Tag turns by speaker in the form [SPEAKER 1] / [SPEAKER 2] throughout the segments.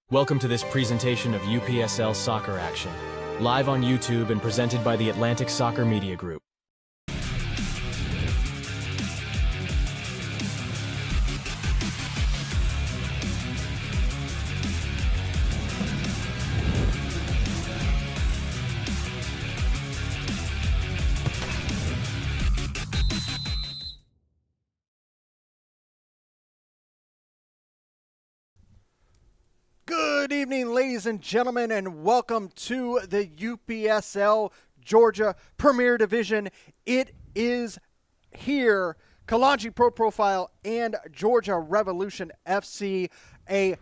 [SPEAKER 1] Welcome to this presentation of UPSL Soccer Action, live on YouTube and presented by the Atlantic Soccer Media Group.
[SPEAKER 2] Good evening, ladies and gentlemen, and welcome to the UPSL Georgia Premier Division. It is here, Kalonji Pro Profile and Georgia Revolution FC, a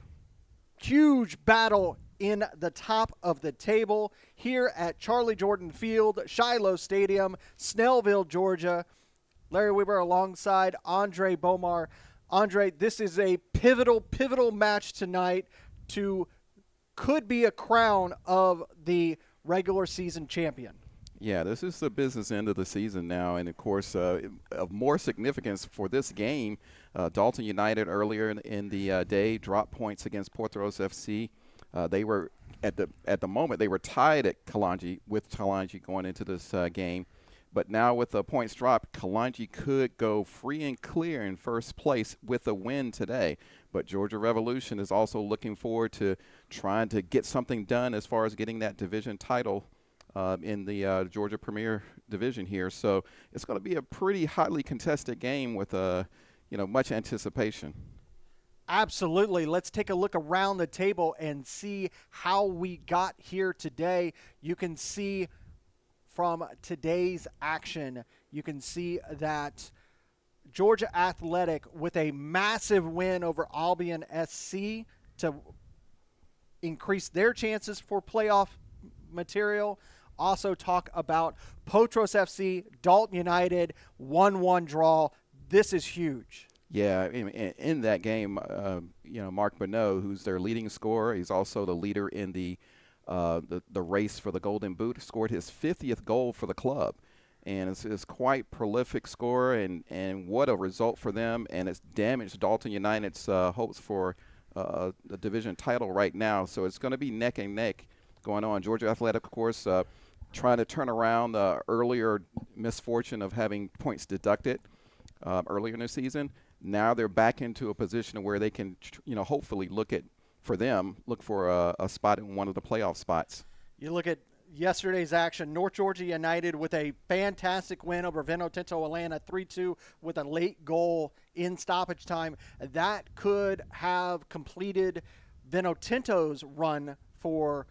[SPEAKER 2] huge battle in the top of the table here at Charlie Jordan Field, Shiloh Stadium, Snellville, Georgia. Larry Weber alongside Andre Bomar. Andre, this is a pivotal match tonight to could be a crown of the regular season champion.
[SPEAKER 3] Yeah, this is the business end of the season now, and of course, of more significance for this game, Dalton United earlier in the day dropped points against Portros FC. They were at the moment they were tied at Kalonji going into this game, but now with the points dropped, Kalonji could go free and clear in first place with a win today. But Georgia Revolution is also looking forward to trying to get something done as far as getting that division title in the Georgia Premier Division here. So it's going to be a pretty hotly contested game with much anticipation.
[SPEAKER 2] Absolutely. Let's take a look around the table and see how we got here today. You can see from today's action, you can see that Georgia Athletic with a massive win over Albion SC to increase their chances for playoff material. Also talk about Portros FC, Dalton United, 1-1 draw. This is huge.
[SPEAKER 3] Yeah, in that game, Mark Bonneau, who's their leading scorer, he's also the leader in the race for the Golden Boot, scored his 50th goal for the club. And it's quite prolific scorer, and what a result for them. And it's damaged Dalton United's hopes for the division title right now. So it's going to be neck and neck going on. Georgia Athletic, of course, trying to turn around the earlier misfortune of having points deducted earlier in the season. Now they're back into a position where they can, hopefully look for a spot in one of the playoff spots.
[SPEAKER 2] You look at yesterday's action, North Georgia United with a fantastic win over Vino Tinto Atlanta 3-2 with a late goal in stoppage time. That could have completed Vino Tinto's run for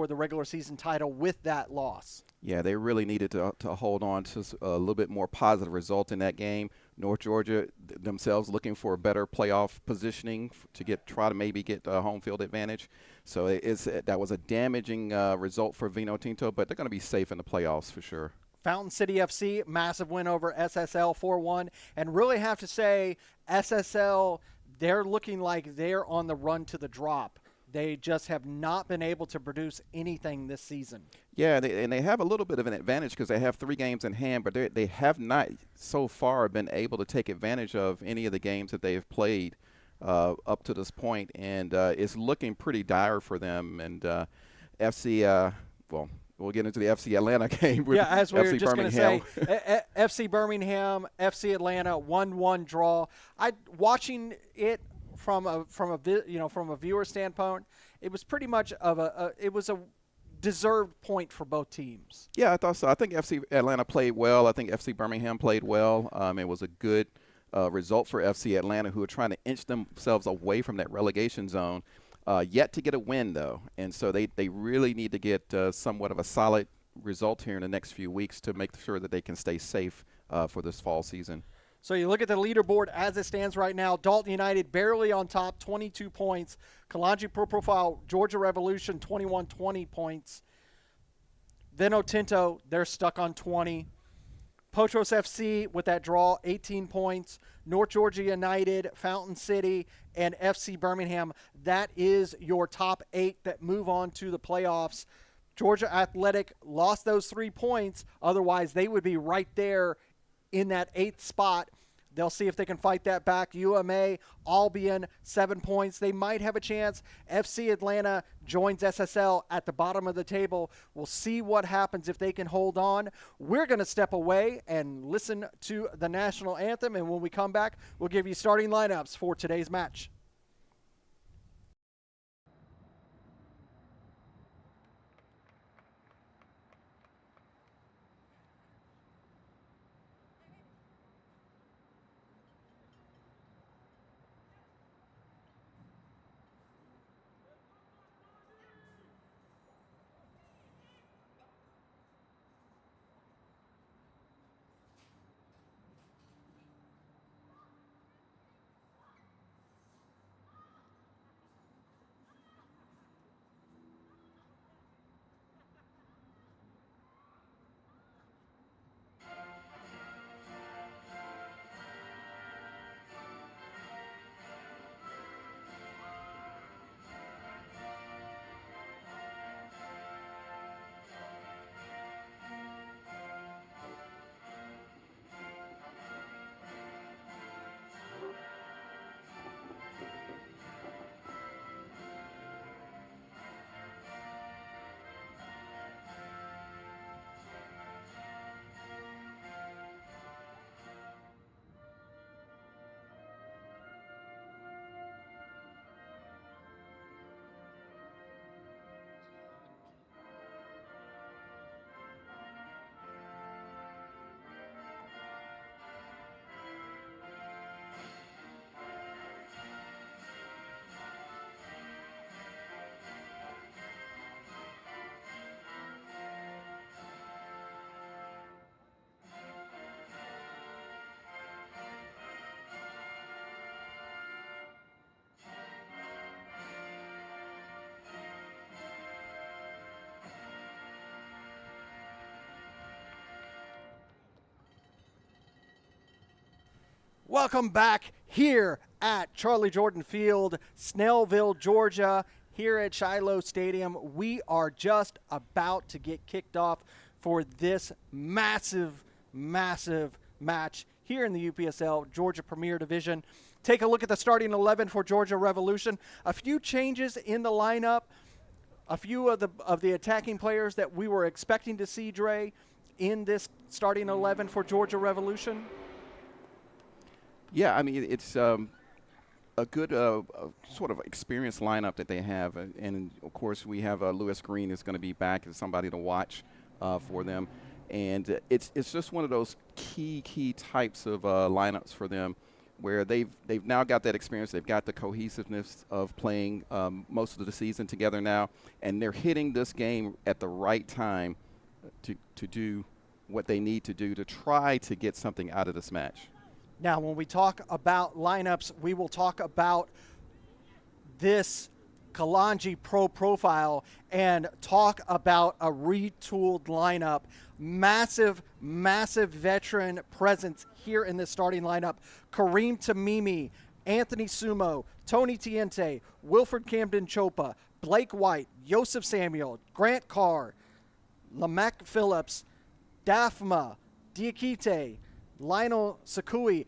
[SPEAKER 2] the regular season title with that loss. Yeah,
[SPEAKER 3] they really needed to hold on to a little bit more positive result in that game. North Georgia themselves looking for a better playoff positioning to try to maybe get a home field advantage. So that was a damaging result for Vino Tinto, but they're going to be safe in the playoffs for sure.
[SPEAKER 2] Fountain City FC, massive win over SSL 4-1. And really have to say, SSL, they're looking like they're on the run to the drop. They just have not been able to produce anything this season.
[SPEAKER 3] Yeah, they have a little bit of an advantage because they have 3 games in hand, but they have not so far been able to take advantage of any of the games that they've played up to this point, and it's looking pretty dire for them. And FC, we'll get into the FC Atlanta game with
[SPEAKER 2] as we
[SPEAKER 3] FC
[SPEAKER 2] were just going to say,
[SPEAKER 3] Birmingham.
[SPEAKER 2] FC Birmingham, FC Atlanta, 1-1 draw. Watching it from a viewer standpoint, it was pretty much it was a deserved point for both teams.
[SPEAKER 3] Yeah, I thought so. I think FC Atlanta played well. I think FC Birmingham played well. It was a good result for FC Atlanta, who are trying to inch themselves away from that relegation zone. Yet to get a win, though. And so they really need to get somewhat of a solid result here in the next few weeks to make sure that they can stay safe for this fall season.
[SPEAKER 2] So you look at the leaderboard as it stands right now. Dalton United barely on top, 22 points. Kalonji Pro Profile, Georgia Revolution, 20 points. Vino Tinto, they're stuck on 20. Portros FC with that draw, 18 points. North Georgia United, Fountain City, and FC Birmingham. That is your top 8 that move on to the playoffs. Georgia Athletic lost those 3 points. Otherwise, they would be right there in that 8th spot. They'll see if they can fight that back. UMA, Albion, 7 points. They might have a chance. FC Atlanta joins SSL at the bottom of the table. We'll see what happens if they can hold on. We're going to step away and listen to the national anthem, and when we come back, we'll give you starting lineups for today's match. Welcome back here at Charlie Jordan Field, Snellville, Georgia, here at Shiloh Stadium. We are just about to get kicked off for this massive, massive match here in the UPSL Georgia Premier Division. Take a look at the starting 11 for Georgia Revolution. A few changes in the lineup. A few of the attacking players that we were expecting to see, Dre, in this starting 11 for Georgia Revolution.
[SPEAKER 3] Yeah, I mean, it's a good sort of experienced lineup that they have. And, of course, we have Lewis Green is going to be back as somebody to watch for them. And it's just one of those key types of lineups for them where they've now got that experience. They've got the cohesiveness of playing most of the season together now. And they're hitting this game at the right time to do what they need to do to try to get something out of this match.
[SPEAKER 2] Now, when we talk about lineups, we will talk about this Kalonji Pro profile and talk about a retooled lineup. Massive, massive veteran presence here in this starting lineup. Kareem Tamimi, Anthony Sumo, Tony Tiente, Wilfred Camden Chopa, Blake White, Joseph Samuel, Grant Carr, Lamech Phillips, Dafma, Diakite, Lionel Sakui.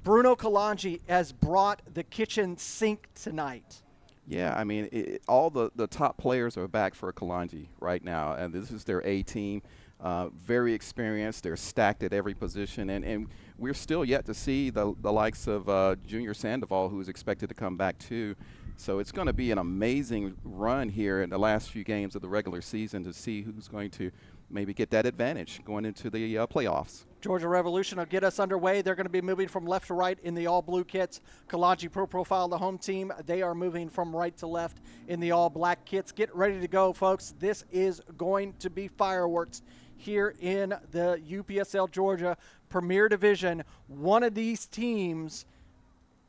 [SPEAKER 2] Bruno Kalonji has brought the kitchen sink tonight.
[SPEAKER 3] Yeah, I mean, all the top players are back for Kalonji right now, and this is their A team. Very experienced. They're stacked at every position, and we're still yet to see the likes of Junior Sandoval, who's expected to come back too. So it's going to be an amazing run here in the last few games of the regular season to see who's going to maybe get that advantage going into the playoffs.
[SPEAKER 2] Georgia Revolution will get us underway. They're going to be moving from left to right in the all-blue kits. Kalonji Pro Profile, the home team, they are moving from right to left in the all-black kits. Get ready to go, folks. This is going to be fireworks here in the UPSL Georgia Premier Division. One of these teams,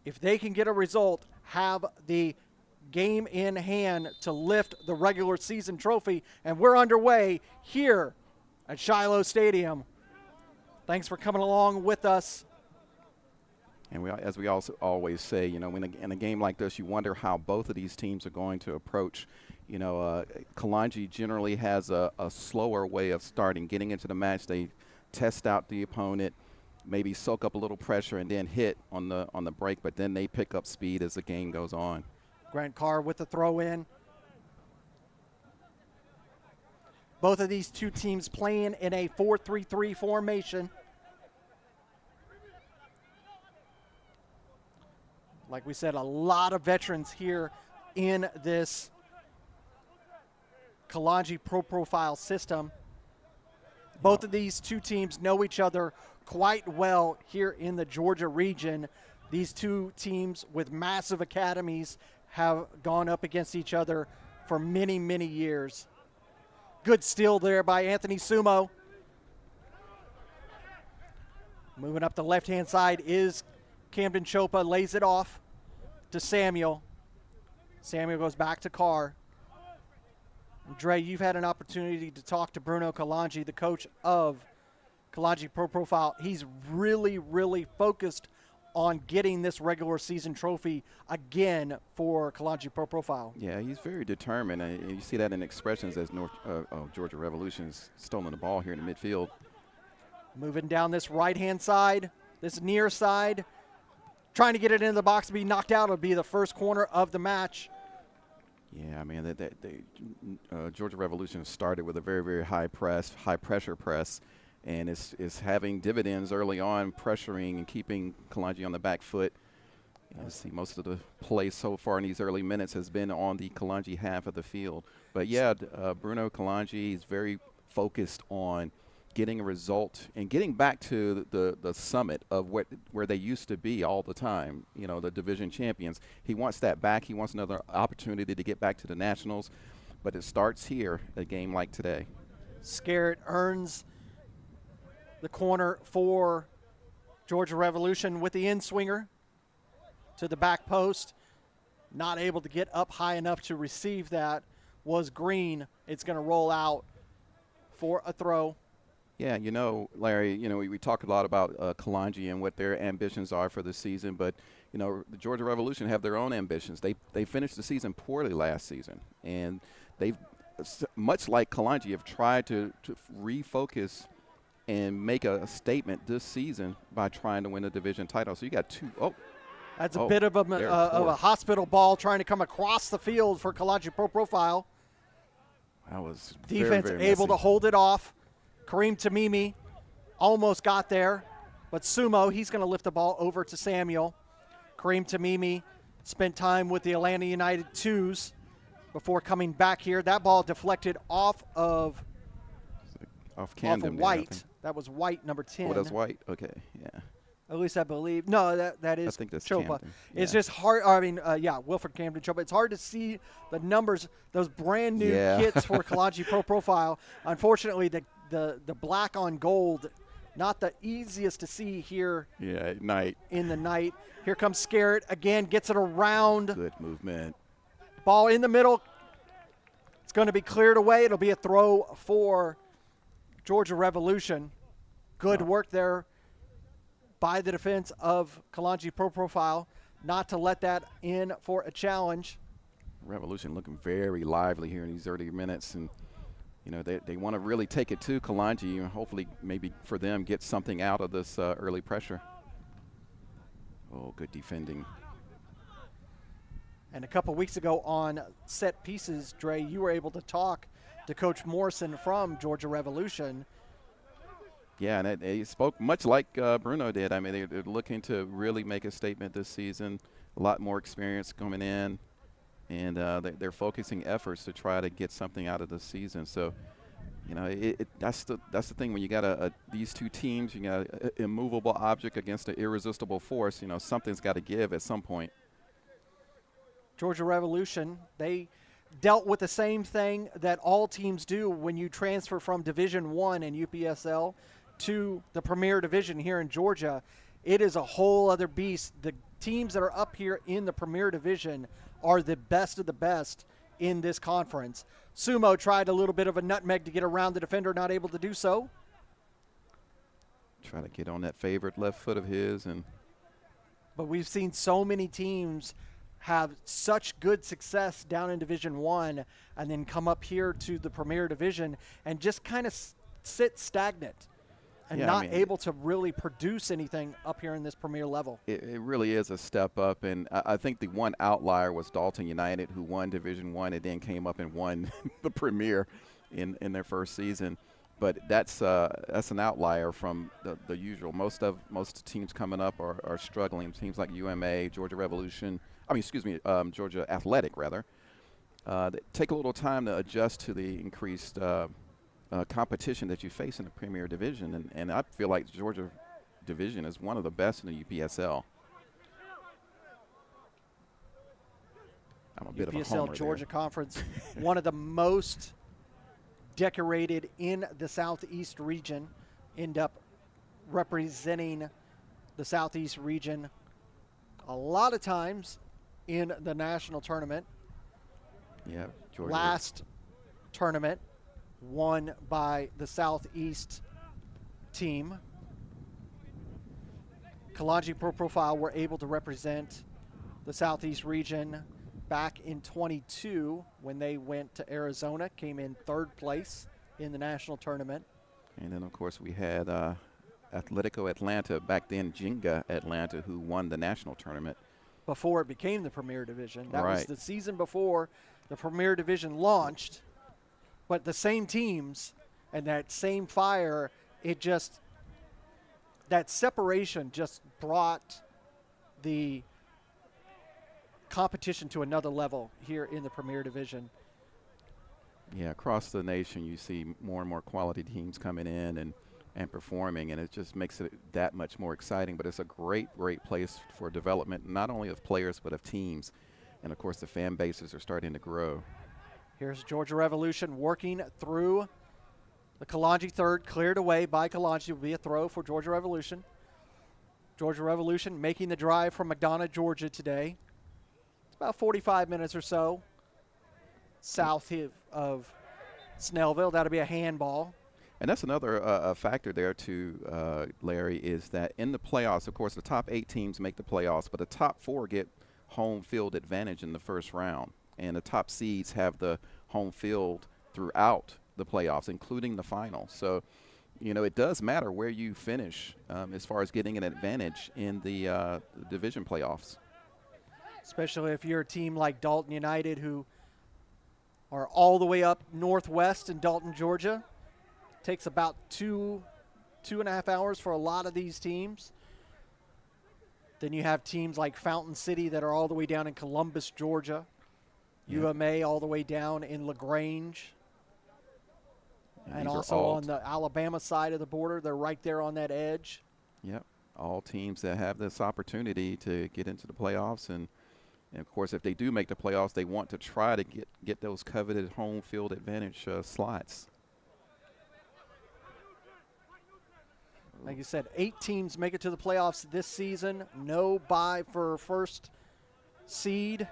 [SPEAKER 2] if they can get a result, have the game in hand to lift the regular season trophy. And we're underway here at Shiloh Stadium. Thanks for coming along with us.
[SPEAKER 3] And as we also always say, you know, in a game like this, you wonder how both of these teams are going to approach. You know, Kalonji generally has a slower way of starting, getting into the match. They test out the opponent, maybe soak up a little pressure and then hit on the break, but then they pick up speed as the game goes on.
[SPEAKER 2] Grant Carr with the throw in. Both of these two teams playing in a 4-3-3 formation. Like we said, a lot of veterans here in this Kalonji Pro Profile system. Both of these two teams know each other quite well here in the Georgia region. These two teams with massive academies have gone up against each other for many, many years. Good steal there by Anthony Sumo. Moving up the left-hand side is Camden Chopa, lays it off to Samuel. Samuel goes back to Carr. Dre, you've had an opportunity to talk to Bruno Kalonji, the coach of Kalonji Pro Profile. He's really, really focused on getting this regular season trophy again for Kalonji Pro Profile.
[SPEAKER 3] Yeah, he's very determined. You see that in expressions as Georgia Revolution's stolen the ball here in the midfield.
[SPEAKER 2] Moving down this right-hand side, this near side, trying to get it into the box to be knocked out. It'll be the first corner of the match.
[SPEAKER 3] Yeah, I mean, Georgia Revolution started with a very, very high pressure press, and it's having dividends early on, pressuring and keeping Kalonji on the back foot. You see most of the play so far in these early minutes has been on the Kalonji half of the field. But yeah, Bruno Kalonji is very focused on getting a result and getting back to the summit of where they used to be all the time, you know, the division champions. He wants that back. He wants another opportunity to get back to the Nationals, but it starts here, a game like today.
[SPEAKER 2] Scarrett earns the corner for Georgia Revolution with the in-swinger to the back post. Not able to get up high enough to receive that was Green. It's going to roll out for a throw.
[SPEAKER 3] Yeah, you know, Larry, you know, we talked a lot about Kalonji and what their ambitions are for the season, but, you know, the Georgia Revolution have their own ambitions. They finished the season poorly last season, and they've, much like Kalonji, have tried to refocus and make a statement this season by trying to win a division title. So you got two.
[SPEAKER 2] That's a bit of a hospital ball trying to come across the field for Kalonji Pro Profile.
[SPEAKER 3] That was
[SPEAKER 2] defense
[SPEAKER 3] very
[SPEAKER 2] able
[SPEAKER 3] messy
[SPEAKER 2] to hold it off. Kareem Tamimi almost got there, but Sumo, he's going to lift the ball over to Samuel. Kareem Tamimi spent time with the Atlanta United 2s before coming back here. That ball deflected off of
[SPEAKER 3] Camden.
[SPEAKER 2] White. That was White, number 10.
[SPEAKER 3] Oh, that's White? Okay, yeah.
[SPEAKER 2] At least I believe. No, that is
[SPEAKER 3] I think that's
[SPEAKER 2] Chopa.
[SPEAKER 3] Camden.
[SPEAKER 2] It's
[SPEAKER 3] Yeah.
[SPEAKER 2] just hard. Wilfred Camden Chopa. It's hard to see the numbers, those brand new kits for Kalonji Pro Profile. Unfortunately, the black on gold, not the easiest to see here.
[SPEAKER 3] Yeah, at night.
[SPEAKER 2] In the night. Here comes Scarrett again, gets it around.
[SPEAKER 3] Good movement.
[SPEAKER 2] Ball in the middle. It's going to be cleared away. It'll be a throw for Georgia Revolution. Good work there by the defense of Kalonji Pro Profile, not to let that in for a challenge.
[SPEAKER 3] Revolution looking very lively here in these early minutes, and you know they want to really take it to Kalonji and hopefully maybe for them get something out of this early pressure. Oh, good defending.
[SPEAKER 2] And a couple weeks ago on set pieces, Dre, you were able to talk to Coach Morrison from Georgia Revolution.
[SPEAKER 3] Yeah, and they spoke much like Bruno did. I mean, they're looking to really make a statement this season. A lot more experience coming in, and they're focusing efforts to try to get something out of the season. So, you know, that's the thing when you got these two teams. You got an immovable object against an irresistible force. You know, something's got to give at some point.
[SPEAKER 2] Georgia Revolution, they dealt with the same thing that all teams do when you transfer from Division I and UPSL to the Premier Division here in Georgia. It is a whole other beast. The teams that are up here in the Premier Division are the best of the best in this conference. Sumo tried a little bit of a nutmeg to get around the defender, not able to do so.
[SPEAKER 3] Try to get on that favorite left foot of his.
[SPEAKER 2] But we've seen so many teams have such good success down in Division I and then come up here to the Premier Division and just kind of sit stagnant. and not able to really produce anything up here in this premier level.
[SPEAKER 3] It really is a step up, and I think the one outlier was Dalton United, who won Division I and then came up and won the Premier in their first season. But that's an outlier from the usual. Most teams coming up are struggling. Teams like UMA, Georgia Revolution, Georgia Athletic rather. They take a little time to adjust to the increased competition that you face in the Premier Division, and I feel like Georgia Division is one of the best in the UPSL. I'm a bit of a homer
[SPEAKER 2] Georgia
[SPEAKER 3] there.
[SPEAKER 2] Conference, one of the most decorated in the Southeast region, end up representing the Southeast region a lot of times in the national tournament.
[SPEAKER 3] Yeah, Georgia.
[SPEAKER 2] Last tournament won by the Southeast team. Kalonji Pro Profile were able to represent the Southeast region back in 22 when they went to Arizona, came in 3rd place in the national tournament.
[SPEAKER 3] And then, of course, we had Atletico Atlanta, back then Jenga Atlanta, who won the national tournament.
[SPEAKER 2] Before it became the Premier Division. That
[SPEAKER 3] right.
[SPEAKER 2] was the season before the Premier Division launched. But the same teams and that same fire, that separation just brought the competition to another level here in the Premier Division.
[SPEAKER 3] Yeah, across the nation you see more and more quality teams coming in and performing, and it just makes it that much more exciting. But it's a great place for development, not only of players but of teams. And of course the fan bases are starting to grow.
[SPEAKER 2] Here's Georgia Revolution working through the Kalonji third, cleared away by Kalonji. Will be a throw for Georgia Revolution. Georgia Revolution making the drive from McDonough, Georgia today. It's about 45 minutes or so south of Snellville. That'll be a handball.
[SPEAKER 3] And that's another factor there too, Larry, is that in the playoffs, of course, the top 8 teams make the playoffs, but the top 4 get home field advantage in the first round. And the top seeds have the home field throughout the playoffs, including the final. So, it does matter where you finish as far as getting an advantage in the division playoffs.
[SPEAKER 2] Especially if you're a team like Dalton United, who are all the way up northwest in Dalton, Georgia. Takes about 2.5 hours for a lot of these teams. Then you have teams like Fountain City that are all the way down in Columbus, Georgia. Yeah. UMA all the way down in LaGrange. And also on the Alabama side of the border, they're right there on that edge.
[SPEAKER 3] Yep, all teams that have this opportunity to get into the playoffs. And of course, if they do make the playoffs, they want to try to get those coveted home field advantage slots.
[SPEAKER 2] Like you said, 8 teams make it to the playoffs this season. No bye for first seed.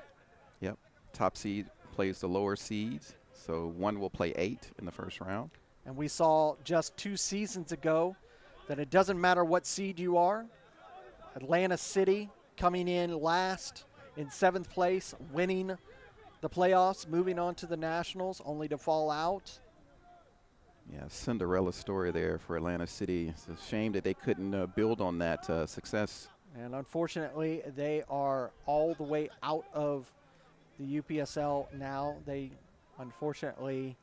[SPEAKER 3] Yep. Top seed plays the lower seeds. So one will play 8 in the first round.
[SPEAKER 2] And we saw just 2 seasons ago that it doesn't matter what seed you are. Atlanta City coming in last in 7th place, winning the playoffs, moving on to the Nationals, only to fall out.
[SPEAKER 3] Yeah, Cinderella story there for Atlanta City. It's a shame that they couldn't build on that success.
[SPEAKER 2] And unfortunately, they are all the way out of the UPSL now. They unfortunately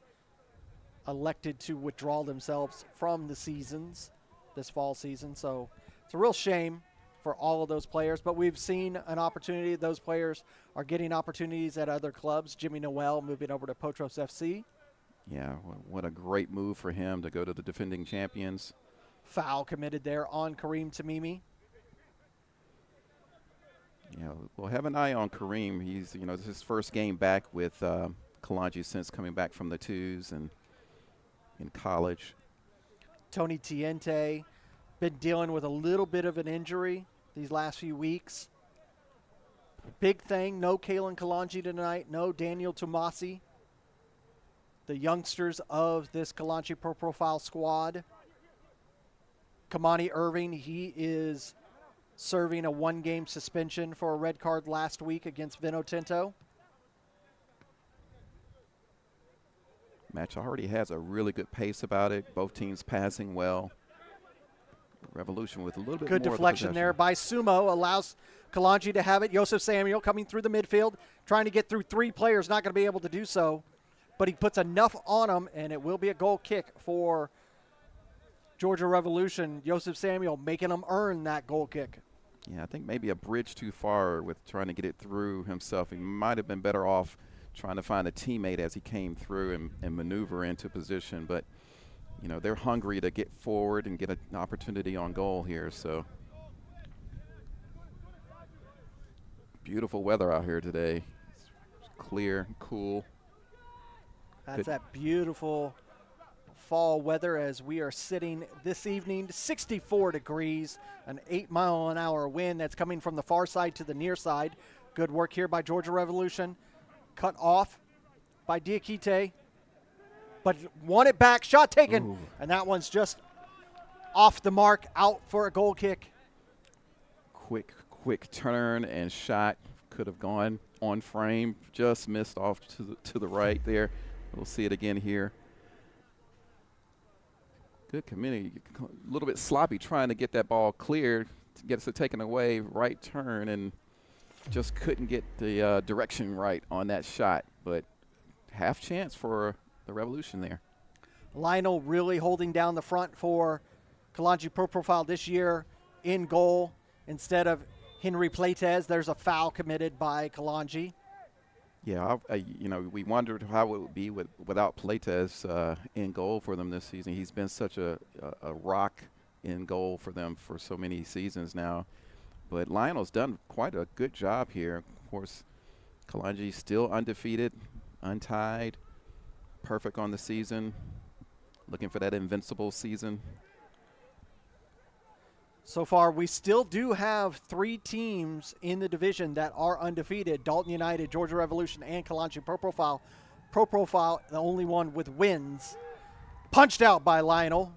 [SPEAKER 2] elected to withdraw themselves from the seasons, this fall season. So it's a real shame for all of those players. But we've seen an opportunity. Those players are getting opportunities at other clubs. Jimmy Noel moving over to Potros FC.
[SPEAKER 3] Yeah, what a great move for him to go to the defending champions.
[SPEAKER 2] Foul committed there on Kareem Tamimi.
[SPEAKER 3] Yeah, well, have an eye on Kareem. He's, this is his first game back with Kalonji since coming back from the 2s and in college.
[SPEAKER 2] Tony Tiente been dealing with a little bit of an injury these last few weeks. Big thing, no Kalen Kalonji tonight, no Daniel Tomasi. The youngsters of this Kalonji Pro Profile squad. Kamani Irving, he is serving a 1-game suspension for a red card last week against Vino Tinto.
[SPEAKER 3] Match already has a really good pace about it. Both teams passing well. Revolution with a little bit
[SPEAKER 2] Good
[SPEAKER 3] more
[SPEAKER 2] deflection
[SPEAKER 3] of the
[SPEAKER 2] there by Sumo. Allows Kalonji to have it. Joseph Samuel coming through the midfield, trying to get through 3 players. Not going to be able to do so. But he puts enough on him, and it will be a goal kick for Georgia Revolution. Joseph Samuel making them earn that goal kick.
[SPEAKER 3] Yeah, I think maybe a bridge too far with trying to get it through himself. He might have been better off trying to find a teammate as he came through and maneuver into position. But, you know, they're hungry to get forward and get an opportunity on goal here. So beautiful weather out here today. It's clear, cool.
[SPEAKER 2] That's that beautiful fall weather as we are sitting this evening, 64 degrees, an 8-mile-an-hour wind that's coming from the far side to the near side. Good work here by Georgia Revolution. Cut off by Diakite, but won it back. Shot taken,
[SPEAKER 3] Ooh.
[SPEAKER 2] and that one's just off the mark, out for a goal kick.
[SPEAKER 3] Quick turn and shot. Could have gone on frame, just missed off to the right there. We'll see it again here. Good committee, a little bit sloppy trying to get that ball cleared, to get it taken away, right turn, and just couldn't get the direction right on that shot. But half chance for the Revolution there.
[SPEAKER 2] Lionel really holding down the front for Kalonji Pro Profile this year in goal instead of Henry Plates. There's a foul committed by Kalonji.
[SPEAKER 3] Yeah, you know, we wondered how it would be without Plates in goal for them this season. He's been such a rock in goal for them for so many seasons now. But Lionel's done quite a good job here. Of course, Kalonji still undefeated, untied, perfect on the season, looking for that invincible season.
[SPEAKER 2] So far, we still do have 3 teams in the division that are undefeated. Dalton United, Georgia Revolution, and Kalonji Pro Profile. Pro Profile, the only one with wins. Punched out by Lionel.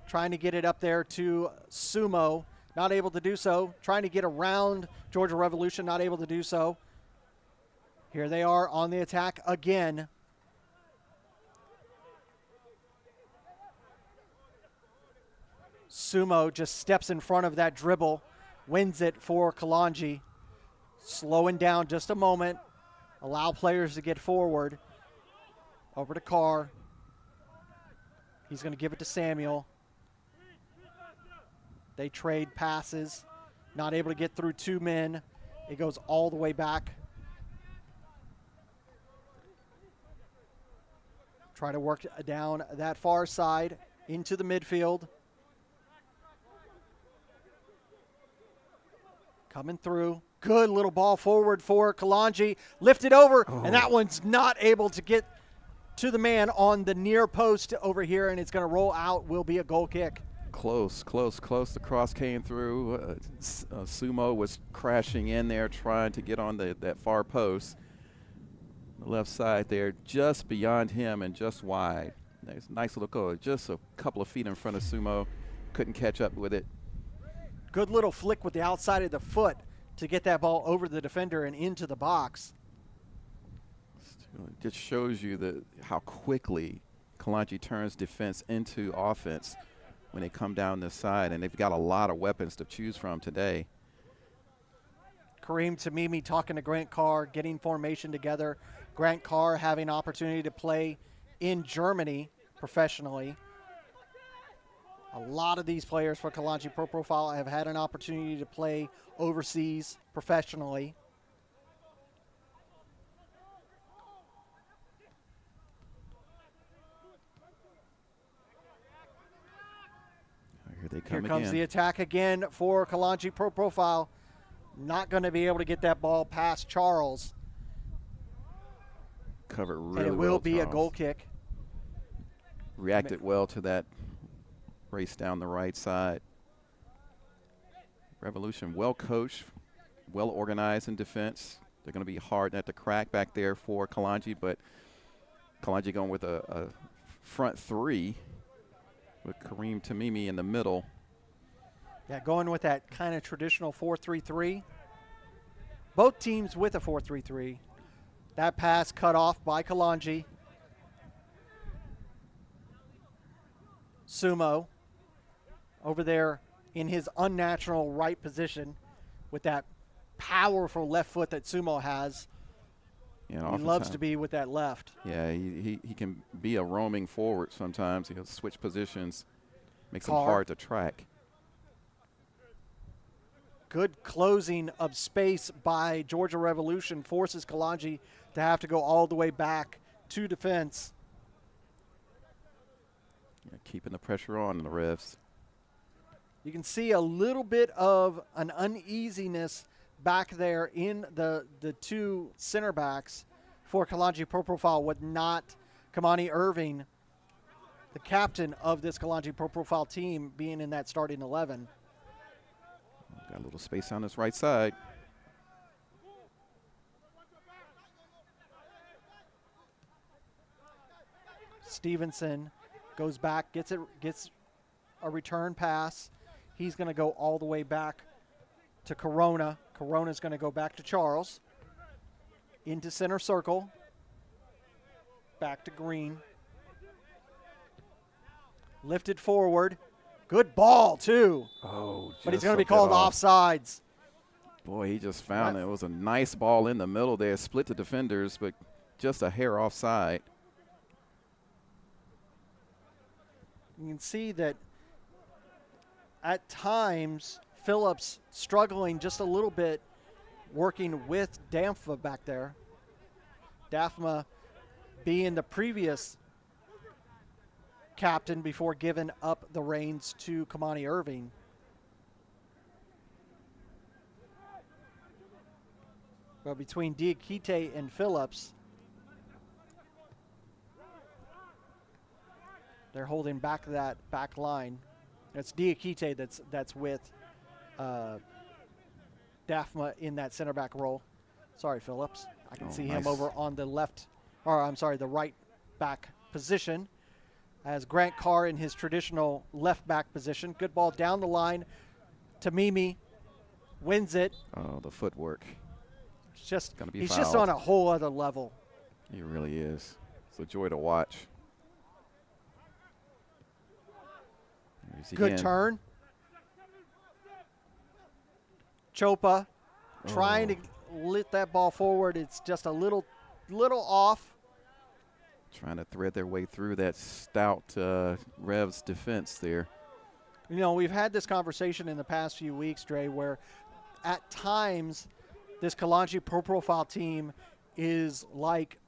[SPEAKER 2] Trying to get it up there to Sumo. Not able to do so. Trying to get around Georgia Revolution. Not able to do so. Here they are on the attack again. Sumo just steps in front of that dribble, wins it for Kalonji. Slowing down just a moment, allow players to get forward. Over to Carr. He's going to give it to Samuel. They trade passes, not able to get through 2 men. It goes all the way back. Try to work down that far side into the midfield. Coming through. Good little ball forward for Kalonji. Lifted over, and that one's not able to get to the man on the near post over here, and it's going to roll out. Will be a goal kick.
[SPEAKER 3] Close. The cross came through. Sumo was crashing in there trying to get on that far post. The left side there, just beyond him and just wide. Nice little goal. Just a couple of feet in front of Sumo. Couldn't catch up with it.
[SPEAKER 2] Good little flick with the outside of the foot to get that ball over the defender and into the box.
[SPEAKER 3] It just shows you how quickly Kalonji turns defense into offense when they come down this side, and they've got a lot of weapons to choose from today.
[SPEAKER 2] Kareem Tamimi talking to Grant Carr, getting formation together. Grant Carr having opportunity to play in Germany professionally. A lot of these players for Kalonji Pro Profile have had an opportunity to play overseas professionally.
[SPEAKER 3] Here they come
[SPEAKER 2] Here
[SPEAKER 3] again.
[SPEAKER 2] comes the attack again for Kalonji Pro Profile. Not going to be able to get that ball past Charles.
[SPEAKER 3] Covered really
[SPEAKER 2] And it
[SPEAKER 3] well,
[SPEAKER 2] will be a
[SPEAKER 3] Charles.
[SPEAKER 2] goal kick.
[SPEAKER 3] Reacted well to that race down the right side. Revolution well coached, well organized in defense. They're going to be hard at the crack back there for Kalonji, but Kalonji going with a front 3 with Kareem Tamimi in the middle.
[SPEAKER 2] Yeah, going with that kind of traditional 4-3-3. Both teams with a 4-3-3. That pass cut off by Kalonji. Sumo over there in his unnatural right position with that powerful left foot that Sumo has.
[SPEAKER 3] Yeah,
[SPEAKER 2] he loves to be with that left.
[SPEAKER 3] Yeah, he can be a roaming forward sometimes. He'll switch positions, makes him
[SPEAKER 2] Carr.
[SPEAKER 3] hard to track.
[SPEAKER 2] Good closing of space by Georgia Revolution forces Kalonji to have to go all the way back to defense.
[SPEAKER 3] Yeah, keeping the pressure on the Revs.
[SPEAKER 2] You can see a little bit of an uneasiness back there in the two center backs for Kalonji Pro Profile with not Kamani Irving, the captain of this Kalonji Pro Profile team, being in that starting 11.
[SPEAKER 3] Got a little space on his right side.
[SPEAKER 2] Stevenson goes back, gets a return pass. He's going to go all the way back to Corona. Corona's going to go back to Charles. Into center circle. Back to Green. Lifted forward. Good ball, too.
[SPEAKER 3] Oh,
[SPEAKER 2] but he's going to be called offsides.
[SPEAKER 3] Boy, he just found it. It was a nice ball in the middle there. Split the defenders, but just a hair offside.
[SPEAKER 2] You can see that at times Phillips struggling just a little bit working with Damfa back there. Daphma being the previous captain before giving up the reins to Kamani Irving. But between Diakite and Phillips, they're holding back that back line. It's Diakite that's with Daphma in that center back role. Sorry, Phillips. I can see him over on the left, or I'm sorry, the right back position, as Grant Carr in his traditional left back position. Good ball down the line to Mimi, wins it.
[SPEAKER 3] Oh, the footwork.
[SPEAKER 2] It's just
[SPEAKER 3] gonna be
[SPEAKER 2] he's
[SPEAKER 3] fouled.
[SPEAKER 2] just on a whole other level.
[SPEAKER 3] He really is. It's a joy to watch.
[SPEAKER 2] Good turn. Chopa trying to lit that ball forward. It's just a little off.
[SPEAKER 3] Trying to thread their way through that stout Revs defense there.
[SPEAKER 2] You know, we've had this conversation in the past few weeks, Dre, where at times this Kalonji Pro Profile team is like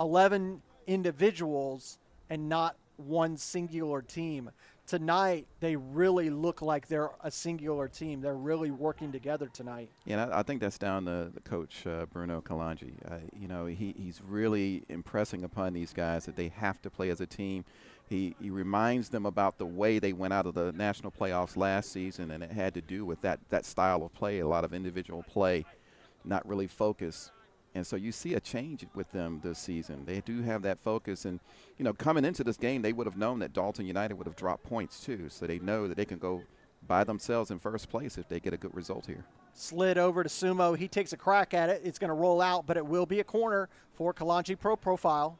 [SPEAKER 2] 11 individuals and not one singular team. Tonight, they really look like they're a singular team. They're really working together tonight.
[SPEAKER 3] Yeah, and I think that's down to the coach, Bruno Kalonji. You know, he's really impressing upon these guys that they have to play as a team. He reminds them about the way they went out of the national playoffs last season, and it had to do with that style of play, a lot of individual play, not really focused. And so you see a change with them this season. They do have that focus. And, you know, coming into this game, they would have known that Dalton United would have dropped points too. So they know that they can go by themselves in first place if they get a good result here.
[SPEAKER 2] Slid over to Sumo. He takes a crack at it. It's going to roll out, but it will be a corner for Kalonji Pro Profile.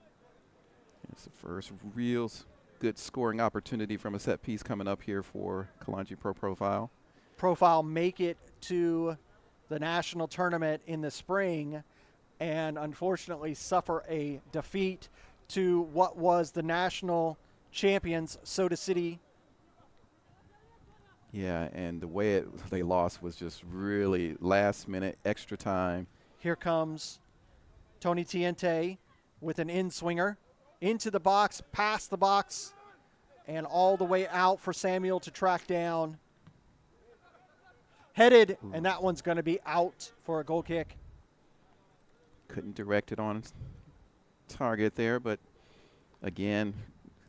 [SPEAKER 3] It's the first real good scoring opportunity from a set piece coming up here for Kalonji Pro Profile.
[SPEAKER 2] Profile make it to the national tournament in the spring, and unfortunately suffer a defeat to what was the national champions, Soda City.
[SPEAKER 3] Yeah, and the way they lost was just really last minute, extra time.
[SPEAKER 2] Here comes Tony Tiente with an in-swinger into the box, past the box, and all the way out for Samuel to track down. Headed, and that one's going to be out for a goal kick.
[SPEAKER 3] Couldn't direct it on target there, but again,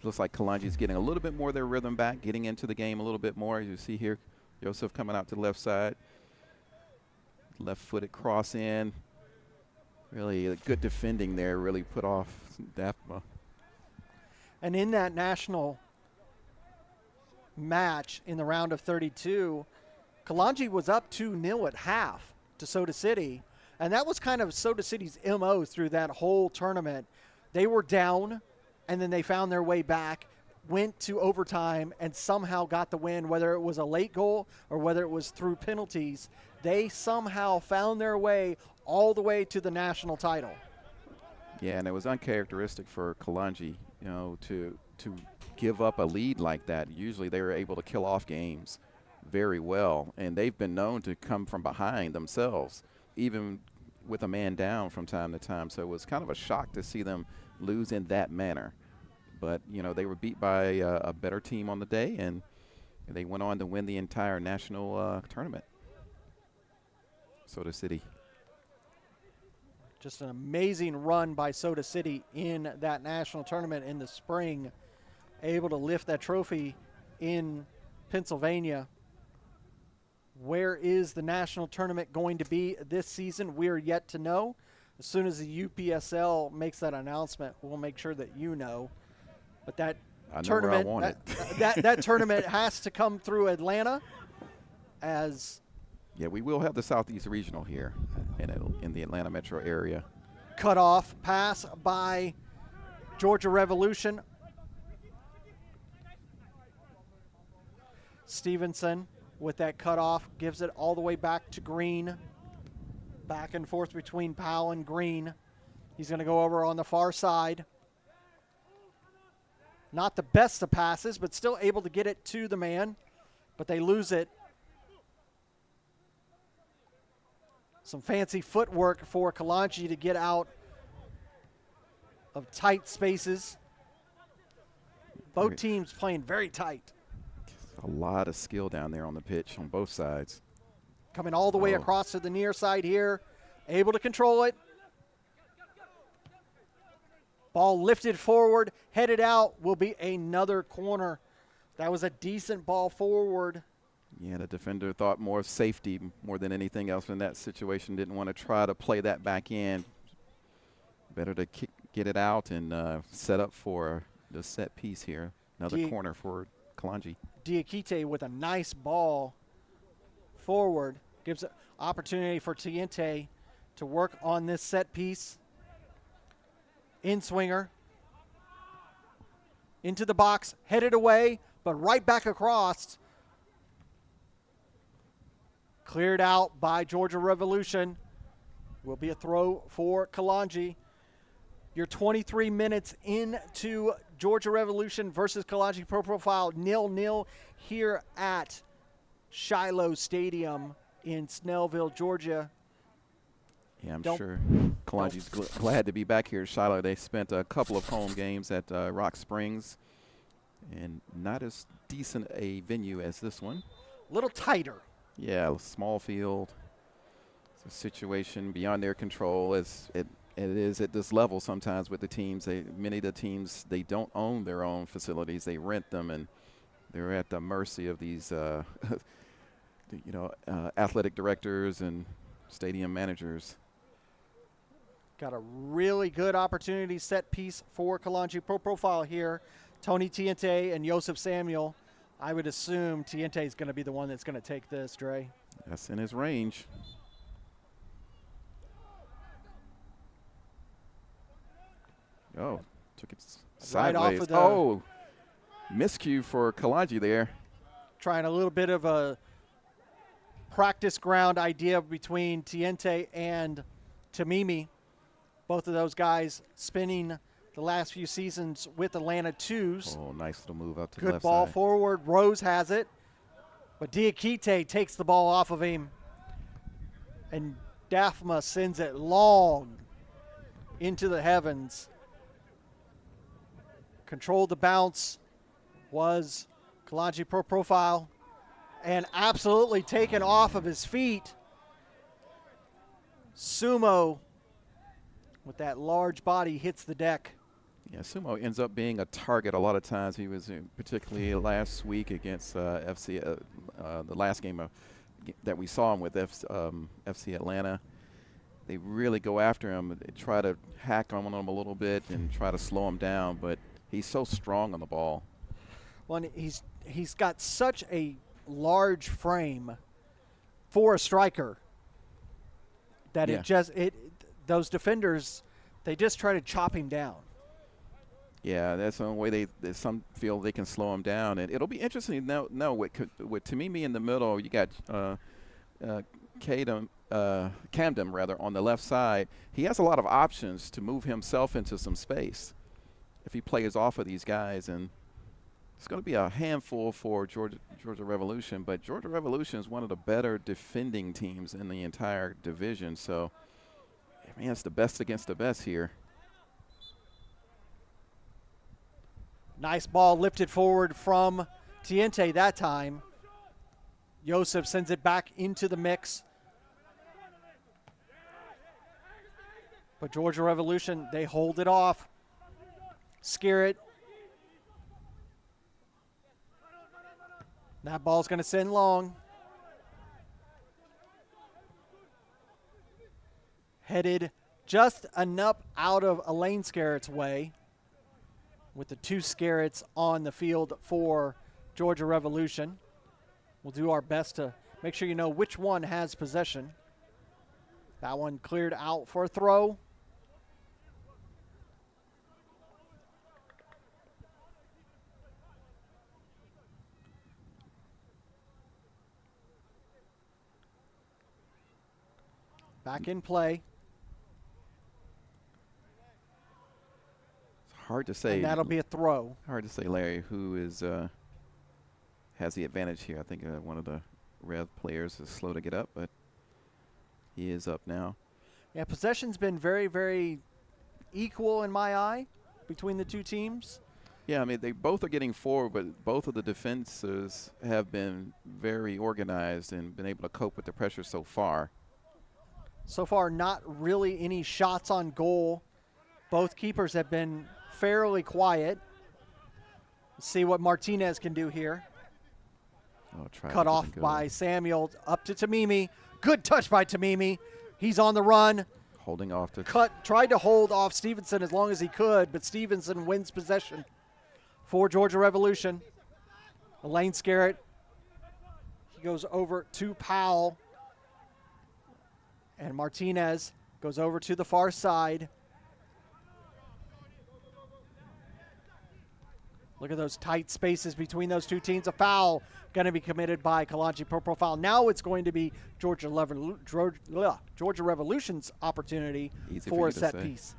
[SPEAKER 3] looks like Kalonji's getting a little bit more of their rhythm back, getting into the game a little bit more. As you see here, Joseph coming out to the left side. Left-footed cross in. Really a good defending there, really put off Daphma.
[SPEAKER 2] And in that national match in the round of 32, Kalonji was up 2-0 at half to Soda City. And that was kind of Soda City's MO through that whole tournament. They were down, and then they found their way back went to overtime and somehow got the win, whether it was a late goal or whether it was through penalties. They somehow found their way all the way to the national title.
[SPEAKER 3] Yeah, and it was uncharacteristic for Kalonji, to give up a lead like that. Usually they were able to kill off games very well, and they've been known to come from behind themselves, even with a man down from time to time. So it was kind of a shock to see them lose in that manner. But, they were beat by a better team on the day, and they went on to win the entire national tournament. Soda City.
[SPEAKER 2] Just an amazing run by Soda City in that national tournament in the spring, able to lift that trophy in Pennsylvania. Where is the national tournament going to be this season? We're yet to know. As soon as the UPSL makes that announcement, we'll make sure that you know. But that tournament, that tournament has to come through Atlanta.
[SPEAKER 3] Yeah, we will have the Southeast Regional here in the Atlanta metro area.
[SPEAKER 2] Cutoff pass by Georgia Revolution. Stevenson with that cutoff gives it all the way back to Green. Back and forth between Powell and Green. He's going to go over on the far side. Not the best of passes, but still able to get it to the man. But they lose it. Some fancy footwork for Kalonji to get out of tight spaces. Both teams playing very tight.
[SPEAKER 3] A lot of skill down there on the pitch on both sides.
[SPEAKER 2] Coming all the way across to the near side here. Able to control it. Ball lifted forward, headed out, will be another corner. That was a decent ball forward.
[SPEAKER 3] Yeah, the defender thought more of safety more than anything else in that situation. Didn't want to try to play that back in. Better to get it out and set up for the set piece here. Another corner for Kalonji.
[SPEAKER 2] Diakite with a nice ball forward. Gives an opportunity for Tiente to work on this set piece. In-swinger. Into the box, headed away, but right back across. Cleared out by Georgia Revolution. Will be a throw for Kalonji. You're 23 minutes into Georgia Revolution versus Kalonji Pro Profile, 0-0 here at Shiloh Stadium in Snellville, Georgia.
[SPEAKER 3] Yeah, I'm sure Kalonji's glad to be back here at Shiloh. They spent a couple of home games at Rock Springs, and not as decent a venue as this one.
[SPEAKER 2] A little tighter.
[SPEAKER 3] Yeah, small field. It's a situation beyond their control, as it is at this level sometimes with the teams. Many of the teams, they don't own their own facilities. They rent them, and they're at the mercy of these athletic directors and stadium managers.
[SPEAKER 2] Got a really good opportunity set piece for Kalonji Pro Profile here. Tony Tiente and Joseph Samuel. I would assume Tiente is going to be the one that's going to take this, Dre.
[SPEAKER 3] That's in his range. Oh, took it sideways.
[SPEAKER 2] Off of
[SPEAKER 3] miscue for Kalonji there.
[SPEAKER 2] Trying a little bit of a practice ground idea between Tiente and Tamimi. Both of those guys spinning the last few seasons with Atlanta 2s.
[SPEAKER 3] Oh, nice little move out to the left
[SPEAKER 2] Good ball
[SPEAKER 3] side.
[SPEAKER 2] forward. Rose has it. But Diakite takes the ball off of him. And Daphma sends it long into the heavens. Controlled the bounce was Kalonji Pro Profile. And absolutely taken off of his feet. Sumo, with that large body, hits the deck.
[SPEAKER 3] Yeah, Sumo ends up being a target a lot of times. He was particularly last week against FC, the last game that we saw him with FC Atlanta. They really go after him, they try to hack on him a little bit and try to slow him down, but he's so strong on the ball.
[SPEAKER 2] Well, he's got such a large frame for a striker that those defenders, they just try to chop him down.
[SPEAKER 3] Yeah, that's the only way some feel they can slow him down. And it'll be interesting to know with Tamimi in the middle, you got Camden rather on the left side. He has a lot of options to move himself into some space if he plays off of these guys. And it's going to be a handful for Georgia Revolution, but Georgia Revolution is one of the better defending teams in the entire division. So, man, it's the best against the best here.
[SPEAKER 2] Nice ball lifted forward from Tiente that time. Joseph sends it back into the mix. But Georgia Revolution, they hold it off. Scare it. That ball's going to send long. Headed just enough out of Elaine Scarrett's way, with the 2 Scarretts on the field for Georgia Revolution. We'll do our best to make sure you know which one has possession. That one cleared out for a throw. Back in play.
[SPEAKER 3] Hard to say.
[SPEAKER 2] And that'll be a throw.
[SPEAKER 3] Hard to say, Larry, who is has the advantage here. I think one of the Rev players is slow to get up, but he is up now.
[SPEAKER 2] Yeah, possession's been very, very equal in my eye between the two teams.
[SPEAKER 3] Yeah, I mean, they both are getting forward, but both of the defenses have been very organized and been able to cope with the pressure so far.
[SPEAKER 2] So far, not really any shots on goal. Both keepers have been fairly quiet. Let's see what Martinez can do here. Cut off by Samuel, up to Tamimi. Good touch by Tamimi. He's on the run.
[SPEAKER 3] Holding off to
[SPEAKER 2] tried to hold off Stevenson as long as he could, but Stevenson wins possession for Georgia Revolution. Elaine Scarrett. He goes over to Powell. And Martinez goes over to the far side. Look at those tight spaces between those two teams. A foul going to be committed by Kalonji per profile. Now it's going to be Georgia Revolution's opportunity for a set piece.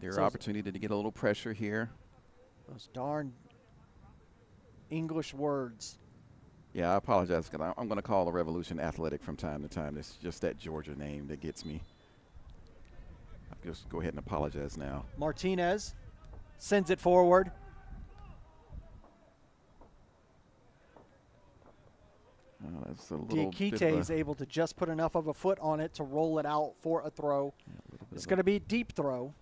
[SPEAKER 3] Their opportunity to get a little pressure here.
[SPEAKER 2] Those darn English words.
[SPEAKER 3] Yeah, I apologize because I'm going to call the Revolution athletic from time to time. It's just that Georgia name that gets me. I'll just go ahead and apologize now.
[SPEAKER 2] Martinez sends it forward.
[SPEAKER 3] That's a little
[SPEAKER 2] Diakite is able to just put enough of a foot on it to roll it out for a throw. It's going to be a deep throw.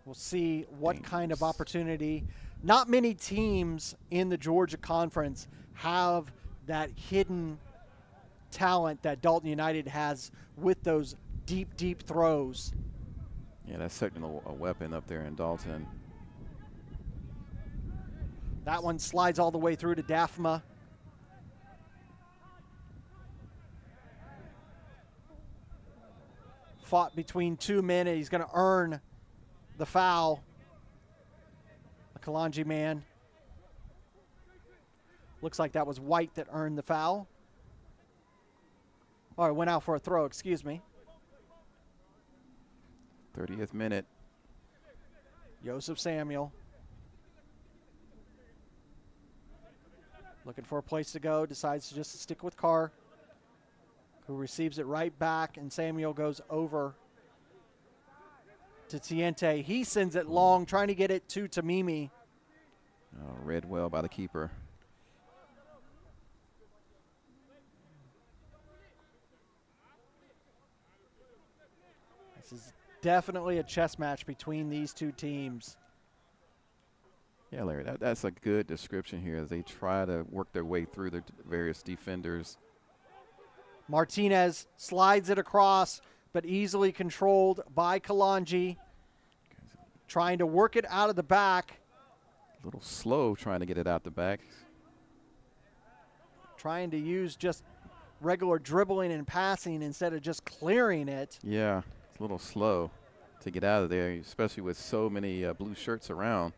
[SPEAKER 2] We'll see what kind of opportunity. Not many teams in the Georgia Conference have that hidden talent that Dalton United has with those deep, deep throws.
[SPEAKER 3] Yeah, that's certainly a weapon up there in Dalton.
[SPEAKER 2] That one slides all the way through to Daphma. Fought between 2 men, and he's going to earn the foul. The Kalonji man. Looks like that was White that earned the foul. Or went out for a throw, excuse me.
[SPEAKER 3] 30th minute.
[SPEAKER 2] Joseph Samuel. Looking for a place to go, decides to just stick with Carr, who receives it right back, and Samuel goes over to Tiente. He sends it long, trying to get it to Tamimi.
[SPEAKER 3] Read well by the keeper.
[SPEAKER 2] This is definitely a chess match between these two teams.
[SPEAKER 3] Yeah, Larry, that's a good description here as they try to work their way through the various defenders.
[SPEAKER 2] Martinez slides it across, but easily controlled by Kalonji. Trying to work it out of the back.
[SPEAKER 3] A little slow trying to get it out the back.
[SPEAKER 2] Trying to use just regular dribbling and passing instead of just clearing it.
[SPEAKER 3] Yeah, it's a little slow to get out of there, especially with so many blue shirts around.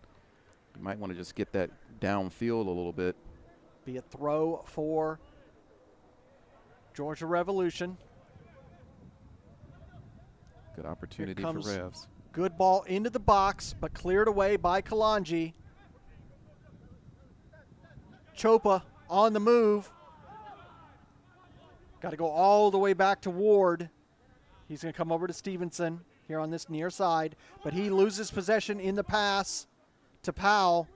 [SPEAKER 3] You might want to just get that downfield a little bit.
[SPEAKER 2] Be a throw for Georgia Revolution.
[SPEAKER 3] Good opportunity for Revs.
[SPEAKER 2] Good ball into the box, but cleared away by Kalonji. Chopa on the move. Got to go all the way back to Ward. He's going to come over to Stevenson here on this near side, but he loses possession in the pass to Powell.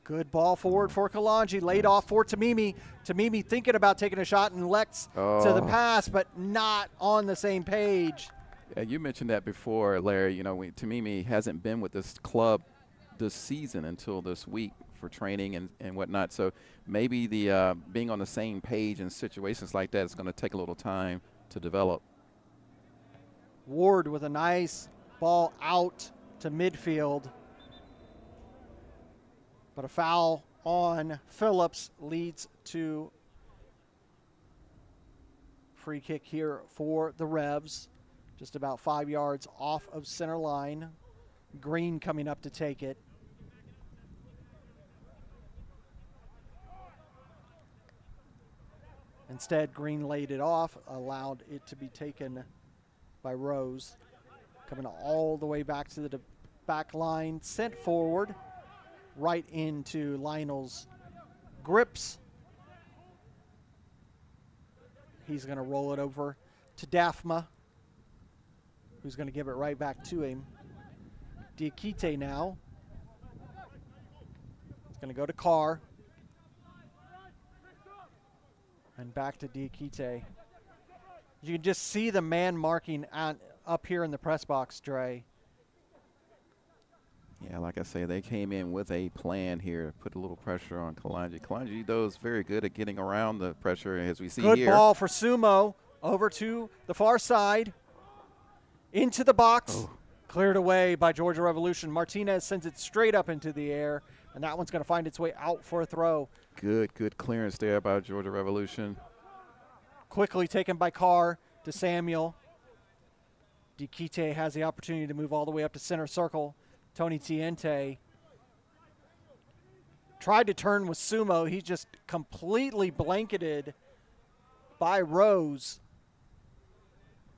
[SPEAKER 2] Good ball forward for Kalonji. Laid off for Tamimi. Tamimi thinking about taking a shot and elects to the pass, but not on the same page.
[SPEAKER 3] Yeah, you mentioned that before, Larry. You know, Tamimi hasn't been with this club this season until this week for training and whatnot. So maybe the being on the same page in situations like that is going to take a little time to develop.
[SPEAKER 2] Ward with a nice ball out to midfield. But a foul on Phillips leads to free kick here for the Revs. Just about 5 yards off of center line. Green coming up to take it. Instead, Green laid it off, allowed it to be taken by Rose. Coming all the way back to the back line, sent forward. Right into Lionel's grips. He's going to roll it over to Daphma, who's going to give it right back to him. Diakite now. It's going to go to Carr. And back to Diakite. You can just see the man marking up here in the press box, Dre.
[SPEAKER 3] Yeah, like I say, they came in with a plan here to put a little pressure on Kalonji. Kalonji, though, is very good at getting around the pressure, as we see here.
[SPEAKER 2] Good ball for Sumo. Over to the far side. Into the box. Oh. Cleared away by Georgia Revolution. Martinez sends it straight up into the air, and that one's going to find its way out for a throw.
[SPEAKER 3] Good clearance there by Georgia Revolution.
[SPEAKER 2] Quickly taken by Carr to Samuel. Diakite has the opportunity to move all the way up to center circle. Tony Tiente tried to turn with Sumo. He's just completely blanketed by Rose.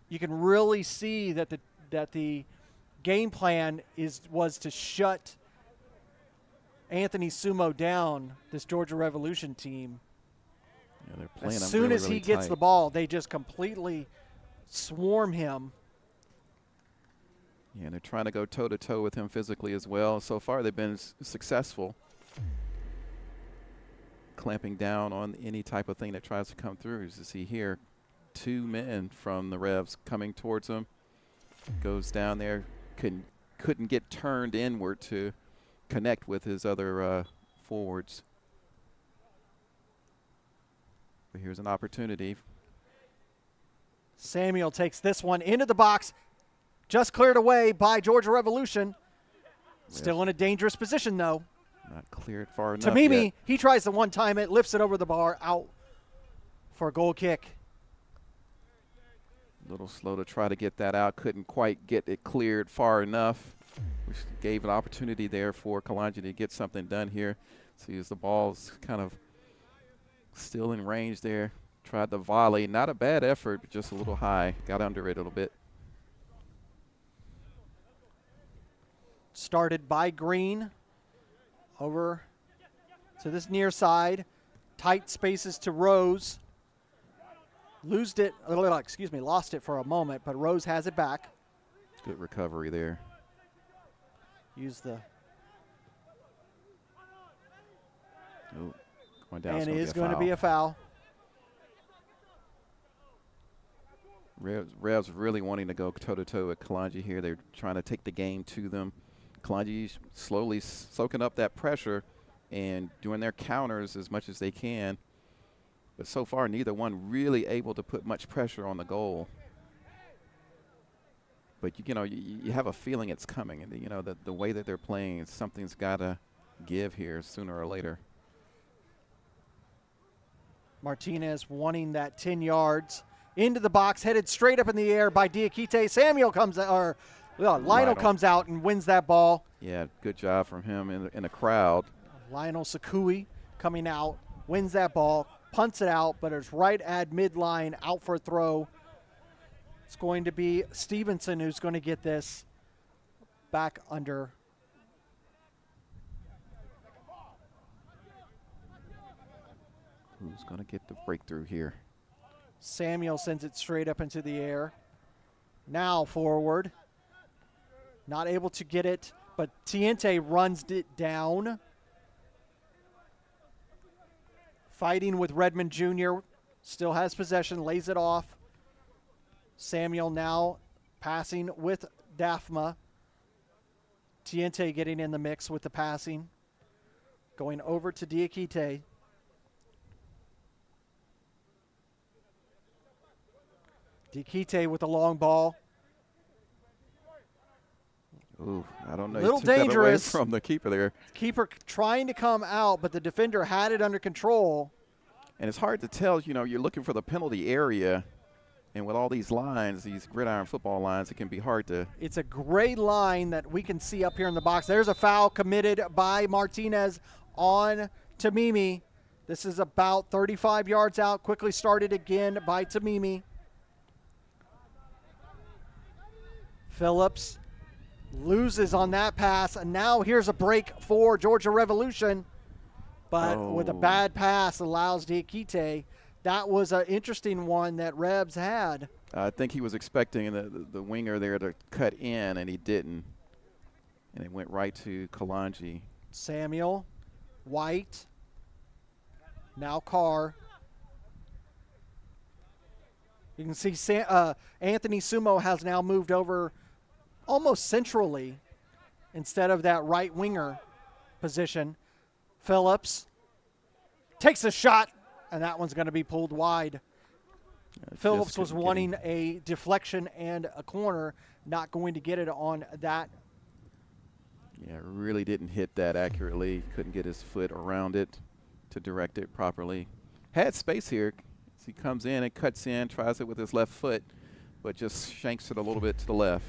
[SPEAKER 2] You can really see that the game plan was to shut Anthony Sumo down, this Georgia Revolution team.
[SPEAKER 3] Yeah, they're playing
[SPEAKER 2] as soon
[SPEAKER 3] really,
[SPEAKER 2] as he
[SPEAKER 3] really
[SPEAKER 2] gets
[SPEAKER 3] tight.
[SPEAKER 2] the ball, they just completely swarm him.
[SPEAKER 3] Yeah, and they're trying to go toe-to-toe with him physically as well. So far, they've been successful clamping down on any type of thing that tries to come through. As you see here, 2 men from the Revs coming towards him. Goes down there, couldn't get turned inward to connect with his other forwards. But here's an opportunity.
[SPEAKER 2] Samuel takes this one into the box. Just cleared away by Georgia Revolution. Still in a dangerous position, though.
[SPEAKER 3] Not cleared far enough
[SPEAKER 2] Tamimi,
[SPEAKER 3] yet.
[SPEAKER 2] he tries to one-time it, lifts it over the bar, out for a goal kick.
[SPEAKER 3] A little slow to try to get that out. Couldn't quite get it cleared far enough, which gave an opportunity there for Kalonji to get something done here. See, as the ball's kind of still in range there. Tried the volley. Not a bad effort, but just a little high. Got under it a little bit.
[SPEAKER 2] Started by Green. Over to this near side. Tight spaces to Rose. Lost it for a moment, but Rose has it back.
[SPEAKER 3] Good recovery there.
[SPEAKER 2] Use the.
[SPEAKER 3] Oh, going down.
[SPEAKER 2] And it is going to be a foul.
[SPEAKER 3] Revs really wanting to go toe-to-toe with Kalonji here. They're trying to take the game to them. Kalonji slowly soaking up that pressure and doing their counters as much as they can. But so far, neither one really able to put much pressure on the goal. But, you have a feeling it's coming. And, the way that they're playing, something's got to give here sooner or later.
[SPEAKER 2] Martinez wanting that 10 yards. Into the box, headed straight up in the air by Diakite. Lionel comes out and wins that ball.
[SPEAKER 3] Yeah, good job from him in the crowd.
[SPEAKER 2] Lionel Sakui coming out, wins that ball, punts it out, but it's right at midline, out for a throw. It's going to be Stevenson who's going to get this back under.
[SPEAKER 3] Who's going to get the breakthrough here?
[SPEAKER 2] Samuel sends it straight up into the air. Now forward. Not able to get it, but Tiente runs it down. Fighting with Redmond Jr. Still has possession, lays it off. Samuel now passing with Dafma. Tiente getting in the mix with the passing. Going over to Diakite. Diakite with a long ball.
[SPEAKER 3] Ooh, I don't know.
[SPEAKER 2] Little
[SPEAKER 3] He took that away
[SPEAKER 2] dangerous
[SPEAKER 3] from the keeper there.
[SPEAKER 2] Keeper trying to come out, but the defender had it under control.
[SPEAKER 3] And it's hard to tell, you're looking for the penalty area. And with all these lines, these gridiron football lines, it can be hard to.
[SPEAKER 2] It's a gray line that we can see up here in the box. There's a foul committed by Martinez on Tamimi. This is about 35 yards out. Quickly started again by Tamimi. Phillips loses on that pass, and now here's a break for Georgia Revolution. But with a bad pass allows Diakite. That was an interesting one that Rebs had.
[SPEAKER 3] I think he was expecting the winger there to cut in, and he didn't. And it went right to Kalonji.
[SPEAKER 2] Samuel, White, now Carr. You can see Anthony Sumo has now moved over almost centrally instead of that right winger position. Phillips takes a shot, and that one's going to be pulled wide. Phillips was wanting a deflection and a corner, not going to get it on that.
[SPEAKER 3] Yeah, really didn't hit that accurately. Couldn't get his foot around it to direct it properly. Had space here. He comes in and cuts in, tries it with his left foot, but just shanks it a little bit to the left.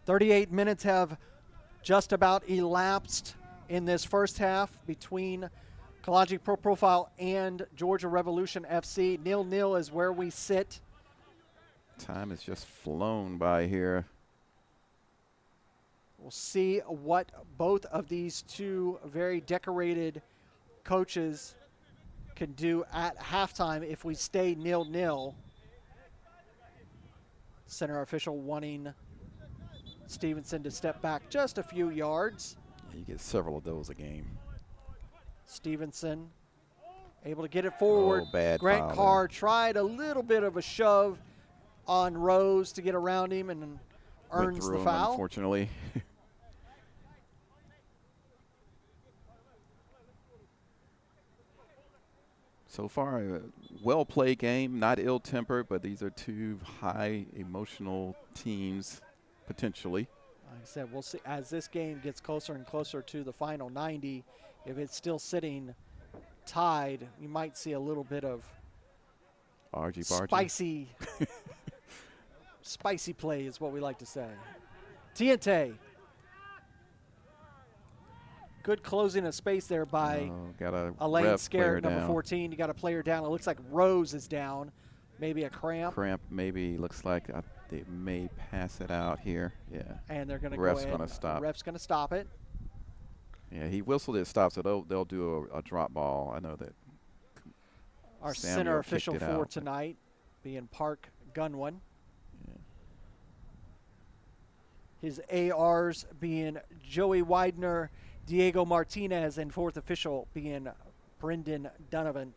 [SPEAKER 2] 38 minutes have just about elapsed in this first half between Kalonji Pro Profile and Georgia Revolution FC. 0-0 is where we sit.
[SPEAKER 3] Time has just flown by here.
[SPEAKER 2] We'll see what both of these two very decorated coaches can do at halftime if we stay 0-0. Center official wanting Stevenson to step back just a few yards.
[SPEAKER 3] Yeah, you get several of those a game.
[SPEAKER 2] Stevenson able to get it forward.
[SPEAKER 3] Oh, bad
[SPEAKER 2] Grant
[SPEAKER 3] foul
[SPEAKER 2] Carr
[SPEAKER 3] there.
[SPEAKER 2] tried a little bit of a shove on Rose to get around him and earns the foul.
[SPEAKER 3] Unfortunately. So far, a well-played game, not ill-tempered, but these are two high emotional teams potentially.
[SPEAKER 2] Like I said, we'll see as this game gets closer and closer to the final 90. If it's still sitting tied, you might see a little bit of spicy spicy play is what we like to say. Tiente. Good closing of space there by Elaine Scarrett, number 14. You got a player down. It looks like Rose is down. Maybe a cramp.
[SPEAKER 3] Cramp maybe. Looks like they may pass it out here. Yeah.
[SPEAKER 2] And they're going to go
[SPEAKER 3] Ref's
[SPEAKER 2] in.
[SPEAKER 3] going to stop.
[SPEAKER 2] Ref's going to stop it.
[SPEAKER 3] Yeah, he whistled it stop, so they'll do a drop ball. I know that.
[SPEAKER 2] Our
[SPEAKER 3] Samuel
[SPEAKER 2] center official
[SPEAKER 3] kicked it
[SPEAKER 2] for
[SPEAKER 3] out.
[SPEAKER 2] tonight being Park Gunwin.
[SPEAKER 3] Yeah.
[SPEAKER 2] His ARs being Joey Widener, Diego Martinez, and fourth official being Brendan Donovan.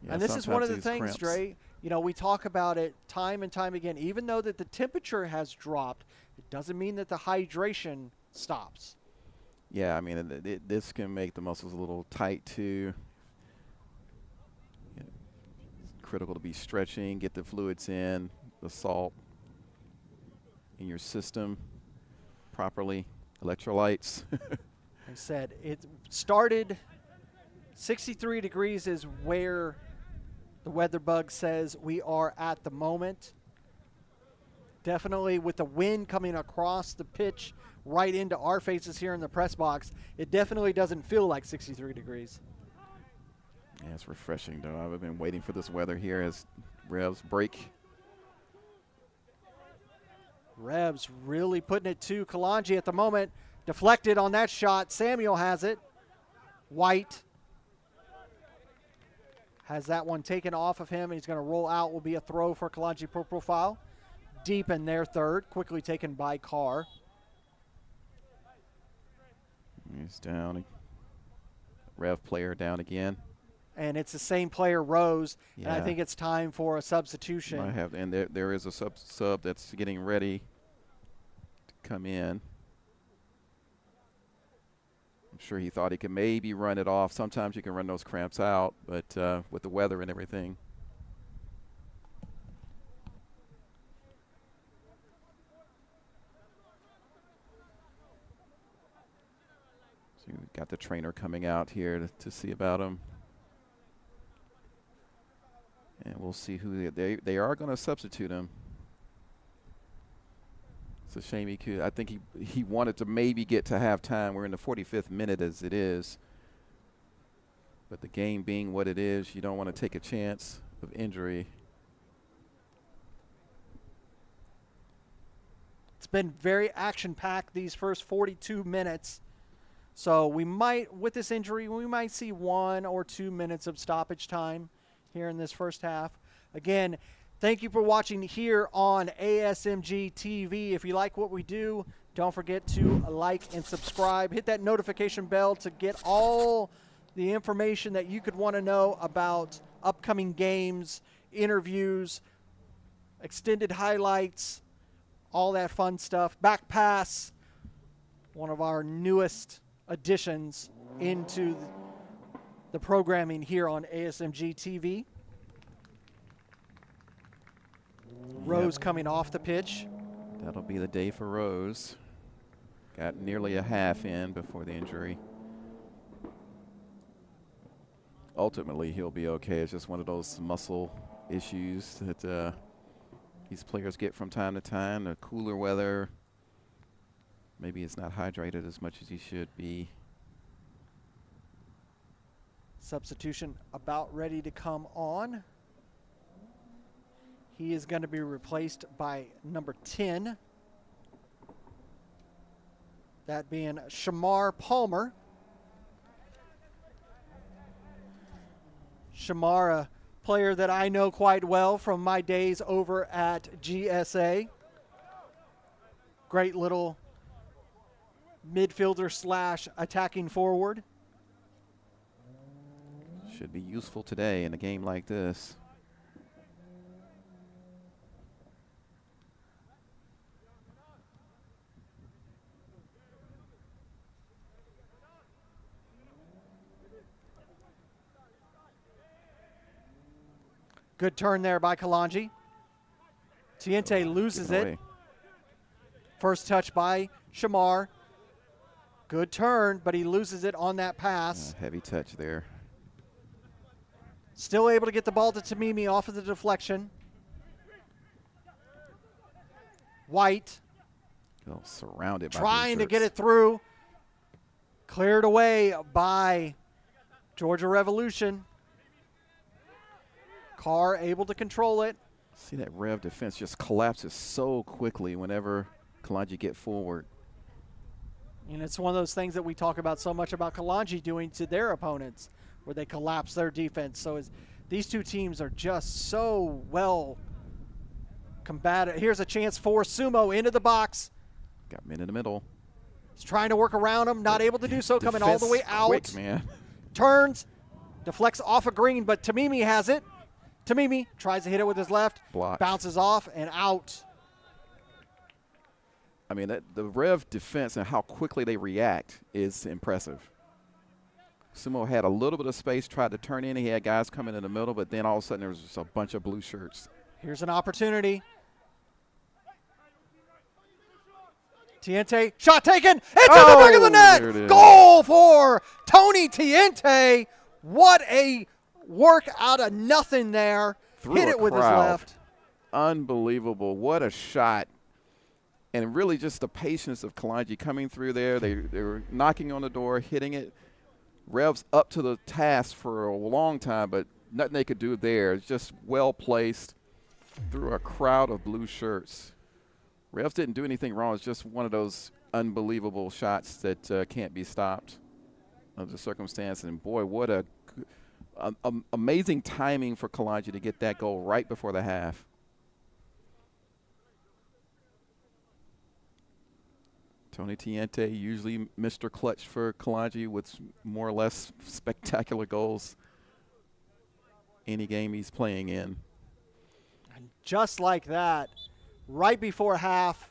[SPEAKER 3] Yeah,
[SPEAKER 2] and this is one of the
[SPEAKER 3] these
[SPEAKER 2] things,
[SPEAKER 3] cramps.
[SPEAKER 2] Dre, we talk about it time and time again. Even though that the temperature has dropped, it doesn't mean that the hydration stops.
[SPEAKER 3] Yeah, I mean, this can make the muscles a little tight too. Yeah. It's critical to be stretching, get the fluids in, the salt in your system properly, electrolytes.
[SPEAKER 2] I said it started 63 degrees is where the weather bug says we are at the moment. Definitely with the wind coming across the pitch right into our faces here in the press box, it definitely doesn't feel like 63 degrees.
[SPEAKER 3] Yeah, it's refreshing, though. I've been waiting for this weather here as Revs break.
[SPEAKER 2] Revs really putting it to Kalonji at the moment. Deflected on that shot. Samuel has it. White has that one taken off of him. He's going to roll out. Will be a throw for Kalonji Pro Profile. Deep in their third. Quickly taken by Carr.
[SPEAKER 3] He's down. Rev player down again.
[SPEAKER 2] And it's the same player, Rose.
[SPEAKER 3] Yeah.
[SPEAKER 2] And I think it's time for a substitution.
[SPEAKER 3] I have, and there is a sub that's getting ready to come in. I'm sure he thought he could maybe run it off. Sometimes you can run those cramps out, but with the weather and everything. So we've got the trainer coming out here to see about him. And we'll see who they are going to substitute him. It's a shame he could. I think he wanted to maybe get to halftime. We're in the 45th minute as it is. But the game being what it is, you don't want to take a chance of injury.
[SPEAKER 2] It's been very action-packed these first 42 minutes. So we might, with this injury, we might see 1 or 2 minutes of stoppage time here in this first half. Again, thank you for watching here on ASMG TV. If you like what we do, don't forget to like and subscribe. Hit that notification bell to get all the information that you could want to know about upcoming games, interviews, extended highlights, all that fun stuff. Back Pass, one of our newest additions into the programming here on ASMG TV. Rose coming off the pitch.
[SPEAKER 3] That'll be the day for Rose. Got nearly a half in before the injury. Ultimately, he'll be okay. It's just one of those muscle issues that these players get from time to time. The cooler weather, maybe it's not hydrated as much as he should be.
[SPEAKER 2] Substitution about ready to come on. He is going to be replaced by number 10. That being Shamar Palmer. Shamar, a player that I know quite well from my days over at GSA. Great little midfielder slash attacking forward.
[SPEAKER 3] Should be useful today in a game like this.
[SPEAKER 2] Good turn there by Kalonji. Tiente loses it. First touch by Shamar. Good turn, but he loses it on that pass.
[SPEAKER 3] Heavy touch there.
[SPEAKER 2] Still able to get the ball to Tamimi off of the deflection. White.
[SPEAKER 3] Oh, surrounded by
[SPEAKER 2] trying to get it through. Cleared away by Georgia Revolution. Carr able to control it.
[SPEAKER 3] See that Rev defense just collapses so quickly whenever Kalonji get forward.
[SPEAKER 2] And it's one of those things that we talk about so much about Kalonji doing to their opponents, where they collapse their defense. So these two teams are just so well combated. Here's a chance for Sumo into the box.
[SPEAKER 3] Got men in the middle.
[SPEAKER 2] He's trying to work around him, not able to do so, coming all the way out.
[SPEAKER 3] Quick, man.
[SPEAKER 2] Turns, deflects off of Green, but Tamimi has it. Tamimi tries to hit it with his left,
[SPEAKER 3] Blocked.
[SPEAKER 2] bounces off and out.
[SPEAKER 3] I mean, the Rev defense and how quickly they react is impressive. Sumo had a little bit of space, tried to turn in. He had guys coming in the middle, but then all of a sudden there was just a bunch of blue shirts.
[SPEAKER 2] Here's an opportunity. Tiente, shot taken. It's in the back of the net. Goal for Tony Tiente. What a work out of nothing there.
[SPEAKER 3] Through
[SPEAKER 2] Hit
[SPEAKER 3] a
[SPEAKER 2] it with his
[SPEAKER 3] crowd.
[SPEAKER 2] left.
[SPEAKER 3] Unbelievable. What a shot. And really just the patience of Kalonji coming through there. They were knocking on the door, hitting it. Revs up to the task for a long time, but nothing they could do there. It's just well placed through a crowd of blue shirts. Revs didn't do anything wrong. It's just one of those unbelievable shots that can't be stopped under the circumstance. And boy, what a amazing timing for Kalonji to get that goal right before the half. Tony Tiente, usually Mr. Clutch for Kalonji, with more or less spectacular goals any game he's playing in.
[SPEAKER 2] And just like that, right before half,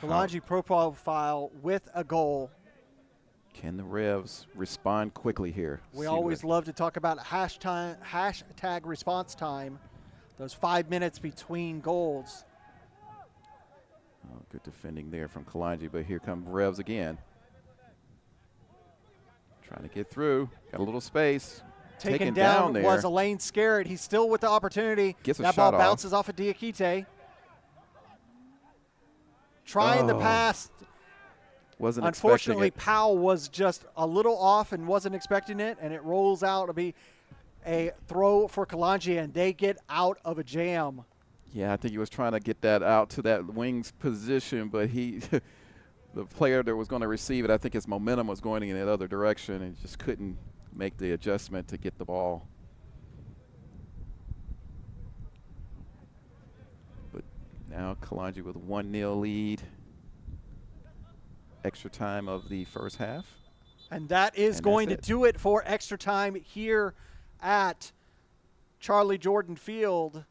[SPEAKER 2] Kalonji profile with a goal.
[SPEAKER 3] Can the Revs respond quickly here?
[SPEAKER 2] We always love to talk about hashtag response time, those 5 minutes between goals.
[SPEAKER 3] Oh, good defending there from Kalonji, but here come Revs again. Trying to get through. Got a little space.
[SPEAKER 2] Taken down
[SPEAKER 3] there.
[SPEAKER 2] was Elaine Scarrett. He's still with the opportunity.
[SPEAKER 3] Gets a
[SPEAKER 2] that
[SPEAKER 3] shot
[SPEAKER 2] ball bounces off of Diakite. Trying the pass.
[SPEAKER 3] Wasn't
[SPEAKER 2] Unfortunately,
[SPEAKER 3] expecting it.
[SPEAKER 2] Powell was just a little off and wasn't expecting it, and it rolls out to be a throw for Kalonji, and they get out of a jam.
[SPEAKER 3] Yeah, I think he was trying to get that out to that wings position, but he, the player that was going to receive it, I think his momentum was going in that other direction and just couldn't make the adjustment to get the ball. But now Kalonji with a 1-0 lead. Extra time of the first half.
[SPEAKER 2] And that is going to do it for extra time here at Charlie Jordan Field,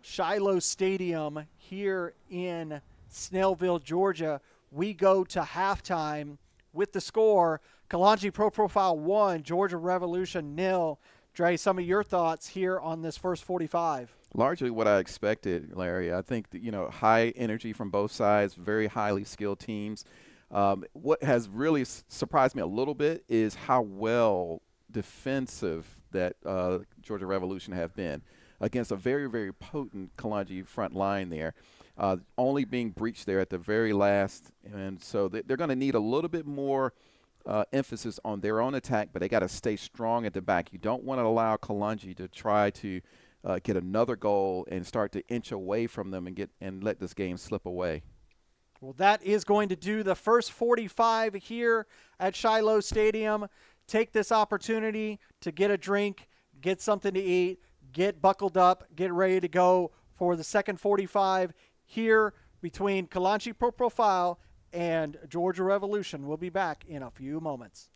[SPEAKER 2] Shiloh Stadium here in Snellville, Georgia. We go to halftime with the score, Kalonji Pro Profile 1, Georgia Revolution 0. Dre, some of your thoughts here on this first 45.
[SPEAKER 3] Largely what I expected, Larry. I think that, high energy from both sides, very highly skilled teams. What has really surprised me a little bit is how well defensive that Georgia Revolution have been against a very, very potent Kalonji front line there, only being breached there at the very last. And so they're going to need a little bit more emphasis on their own attack, but they got to stay strong at the back. You don't want to allow Kalonji to try to get another goal and start to inch away from them and let this game slip away.
[SPEAKER 2] Well, that is going to do the first 45 here at Shiloh Stadium. Take this opportunity to get a drink, get something to eat, get buckled up, get ready to go for the second 45 here between Kalonji Pro Profile and Georgia Revolution. We'll be back in a few moments.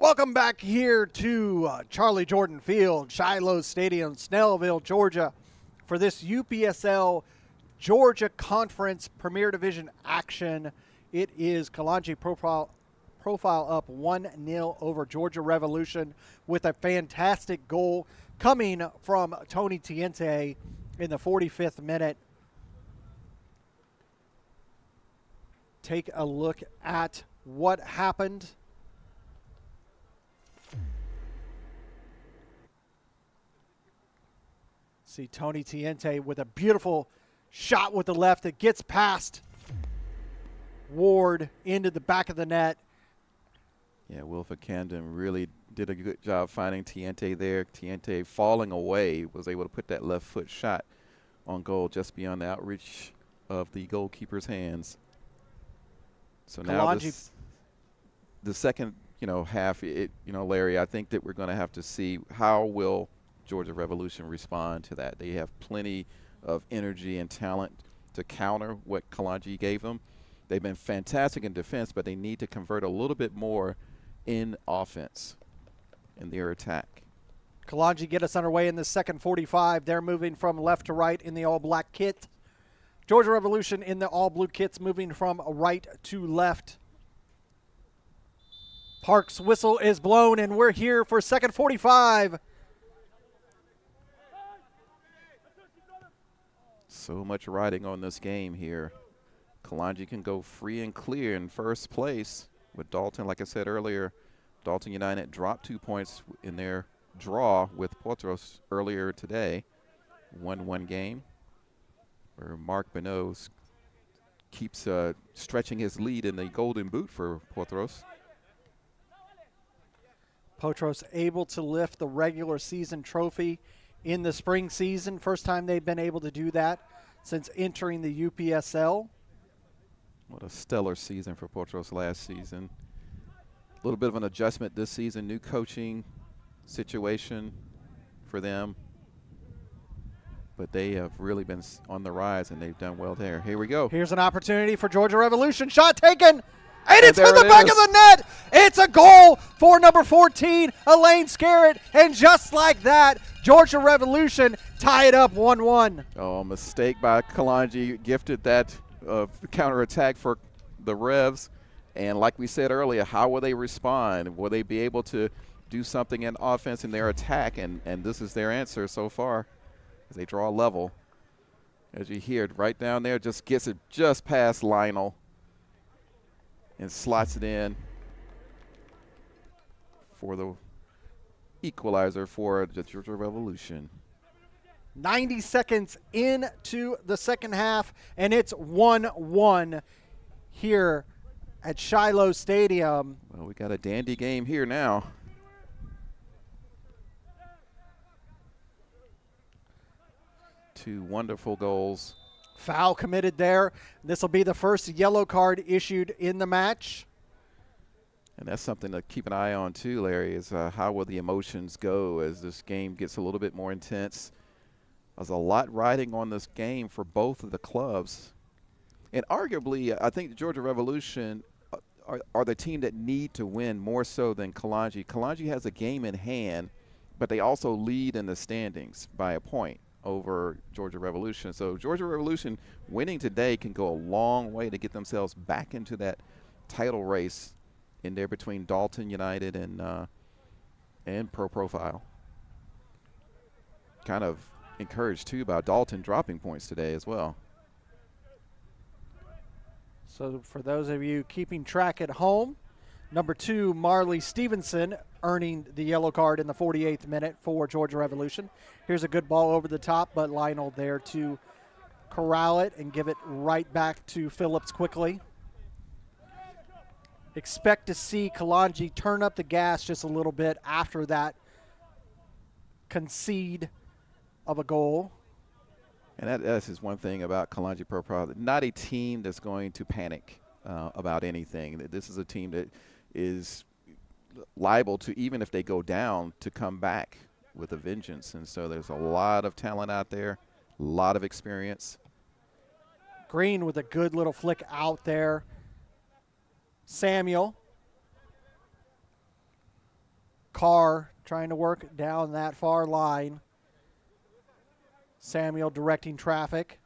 [SPEAKER 2] Welcome back here to Charlie Jordan Field, Shiloh Stadium, Snellville, Georgia, for this UPSL Georgia Conference Premier Division action. It is Kalonji profile up 1-0 over Georgia Revolution with a fantastic goal coming from Tony Tiente in the 45th minute. Take a look at what happened. See Tony Tiente with a beautiful shot with the left that gets past Ward into the back of the net.
[SPEAKER 3] Yeah, Wilfred Camden really did a good job finding Tiente there. Tiente falling away was able to put that left foot shot on goal just beyond the outreach of the goalkeeper's hands. So now the second, half, Larry, I think that we're going to have to see how will Georgia Revolution respond to that. They have plenty of energy and talent to counter what Kalonji gave them. They've been fantastic in defense, but they need to convert a little bit more in offense in their attack.
[SPEAKER 2] Kalonji get us underway in the second 45. They're moving from left to right in the all-black kit. Georgia Revolution in the all-blue kits moving from right to left. Park's whistle is blown, and we're here for second 45.
[SPEAKER 3] So much riding on this game here. Kalonji can go free and clear in first place with Dalton. Like I said earlier, Dalton United dropped 2 points in their draw with Potros earlier today. 1-1 game where Mark Bonneau keeps stretching his lead in the golden boot for Potros.
[SPEAKER 2] Potros able to lift the regular season trophy in the spring season. First time they've been able to do that since entering the UPSL.
[SPEAKER 3] What a stellar season for Potros last season. A little bit of an adjustment this season, new coaching situation for them. But they have really been on the rise, and they've done well there. Here we go.
[SPEAKER 2] Here's an opportunity for Georgia Revolution. Shot taken, and it's in the back of the net. It's a goal for number 14, Elaine Scarrett. And just like that, Georgia Revolution tie it up 1-1.
[SPEAKER 3] Oh, a mistake by Kalonji, gifted that counterattack for the Revs. And like we said earlier, how will they respond? Will they be able to do something in offense in their attack? And this is their answer so far as they draw a level. As you hear it right down there, just gets it just past Lionel and slots it in for the equalizer for the Georgia Revolution.
[SPEAKER 2] 90 seconds into the second half, and it's 1-1 here at Shiloh Stadium.
[SPEAKER 3] Well, we got a dandy game here now. Two wonderful goals.
[SPEAKER 2] Foul committed there. This will be the first yellow card issued in the match.
[SPEAKER 3] And that's something to keep an eye on too, Larry, is how will the emotions go as this game gets a little bit more intense. There's a lot riding on this game for both of the clubs. And arguably, I think the Georgia Revolution are the team that need to win more so than Kalonji. Kalonji has a game in hand, but they also lead in the standings by a point over Georgia Revolution. So Georgia Revolution winning today can go a long way to get themselves back into that title race in there between Dalton United and Pro Profile. Kind of encouraged too by Dalton dropping points today as well.
[SPEAKER 2] So for those of you keeping track at home, number 2, Marley Stevenson, earning the yellow card in the 48th minute for Georgia Revolution. Here's a good ball over the top, but Lionel there to corral it and give it right back to Phillips quickly. Expect to see Kalonji turn up the gas just a little bit after that concede of a goal.
[SPEAKER 3] And that's just one thing about Kalonji Pro Pro. Not a team that's going to panic about anything. This is a team that is liable to, even if they go down, to come back with a vengeance. And so there's a lot of talent out there, a lot of experience.
[SPEAKER 2] Green with a good little flick out there. Samuel. Carr trying to work down that far line. Samuel directing traffic.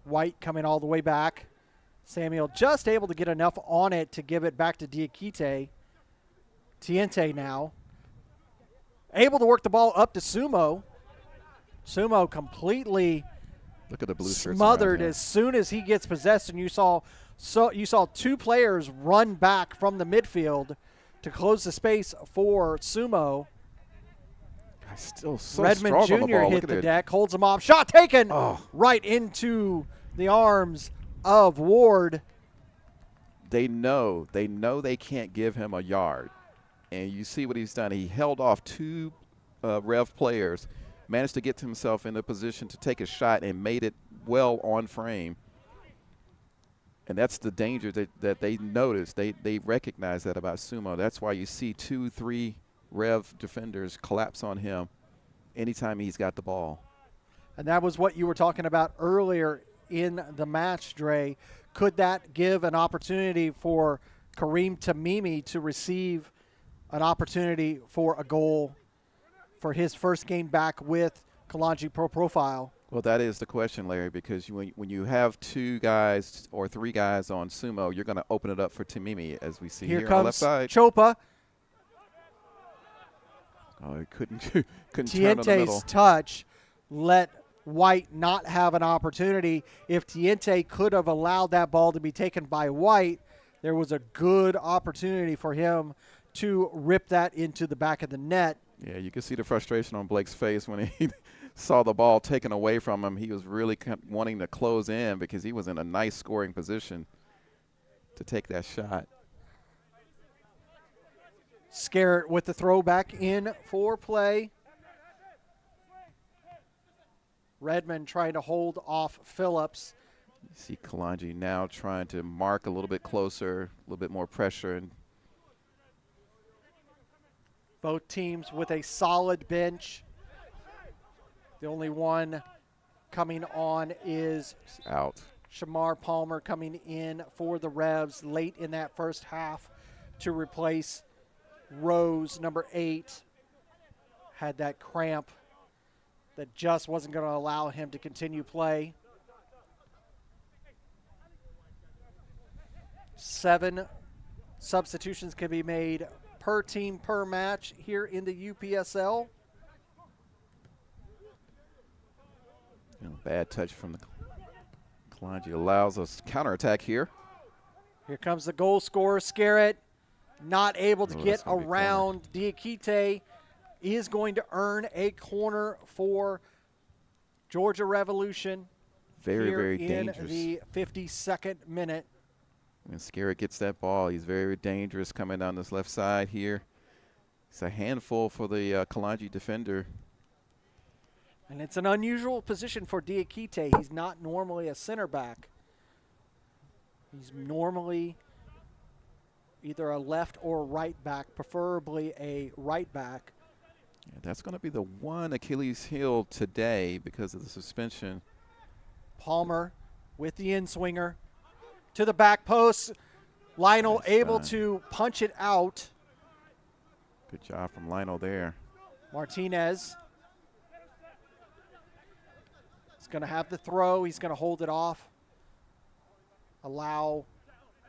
[SPEAKER 2] White coming all the way back. Samuel just able to get enough on it to give it back to Diakite. Tiente now. Able to work the ball up to Sumo. Sumo completely
[SPEAKER 3] Look at the blue shirts
[SPEAKER 2] smothered
[SPEAKER 3] around him.
[SPEAKER 2] as soon as he gets possessed, and you saw two players run back from the midfield to close the space for Sumo.
[SPEAKER 3] He's still so
[SPEAKER 2] Redmond
[SPEAKER 3] strong on the
[SPEAKER 2] Jr.
[SPEAKER 3] ball.
[SPEAKER 2] hit
[SPEAKER 3] Look at
[SPEAKER 2] the
[SPEAKER 3] it.
[SPEAKER 2] deck, holds him off. Shot taken
[SPEAKER 3] Oh.
[SPEAKER 2] right into the arms of Ward.
[SPEAKER 3] They know they can't give him a yard. And you see what he's done. He held off two Rev players, managed to get himself in a position to take a shot and made it well on frame. And that's the danger that they notice. They recognize that about Sumo. That's why you see 2-3 Rev defenders collapse on him anytime he's got the ball.
[SPEAKER 2] And that was what you were talking about earlier in the match, Dre. Could that give an opportunity for Kareem Tamimi to receive an opportunity for a goal for his first game back with Kalonji Pro Profile?
[SPEAKER 3] Well, that is the question, Larry, because when you have two guys or three guys on Sumo, you're going to open it up for Tamimi, as we see here on the left side.
[SPEAKER 2] Chopa.
[SPEAKER 3] Oh, he couldn't turn on the middle.
[SPEAKER 2] Tiente's touch let White not have an opportunity. If Tiente could have allowed that ball to be taken by White, there was a good opportunity for him to rip that into the back of the net.
[SPEAKER 3] Yeah, you can see the frustration on Blake's face when he saw the ball taken away from him. He was really wanting to close in because he was in a nice scoring position to take that shot.
[SPEAKER 2] Scarrett with the throwback in for play. Redmond trying to hold off Phillips.
[SPEAKER 3] You see Kalonji now trying to mark a little bit closer, a little bit more pressure. And
[SPEAKER 2] both teams with a solid bench. The only one coming on is
[SPEAKER 3] out.
[SPEAKER 2] Shamar Palmer coming in for the Revs late in that first half to replace Rose, number 8. Had that cramp that just wasn't going to allow him to continue play. 7 substitutions can be made per team per match here in the UPSL.
[SPEAKER 3] Bad touch from the Kalonji allows us counterattack here.
[SPEAKER 2] Here comes the goal scorer, Scarrett. Not able to get around Diakite. Is going to earn a corner for Georgia Revolution.
[SPEAKER 3] Very,
[SPEAKER 2] here
[SPEAKER 3] very
[SPEAKER 2] in
[SPEAKER 3] dangerous.
[SPEAKER 2] the 52nd minute.
[SPEAKER 3] When Scarrett gets that ball, he's very dangerous coming down this left side here. It's a handful for the Kalonji defender.
[SPEAKER 2] And it's an unusual position for Diakite. He's not normally a center back. He's normally either a left or right back, preferably a right back.
[SPEAKER 3] Yeah, that's going to be the one Achilles heel today because of the suspension.
[SPEAKER 2] Palmer with the in-swinger to the back post. Lionel
[SPEAKER 3] Nice
[SPEAKER 2] able
[SPEAKER 3] run.
[SPEAKER 2] to punch it out.
[SPEAKER 3] Good job from Lionel there.
[SPEAKER 2] Martinez is going to have the throw. He's going to hold it off. Allow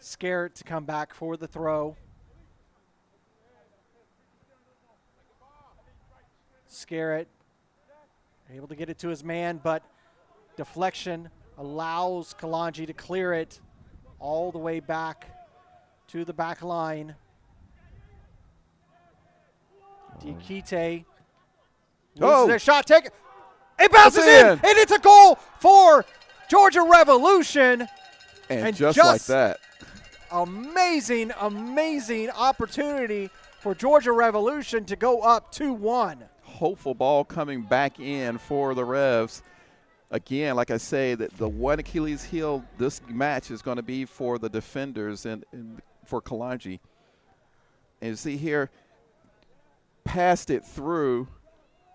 [SPEAKER 2] Scarrett to come back for the throw. Scarrett able to get it to his man, but deflection allows Kalonji to clear it all the way back to the back line. Diakite loses their shot. Take it. It bounces in, and it's a goal for Georgia Revolution.
[SPEAKER 3] And just like that.
[SPEAKER 2] Amazing, amazing opportunity for Georgia Revolution to go up 2-1.
[SPEAKER 3] Hopeful ball coming back in for the Revs. Again, like I say, that the one Achilles heel this match is going to be for the defenders and for Kalonji. And you see here, passed it through,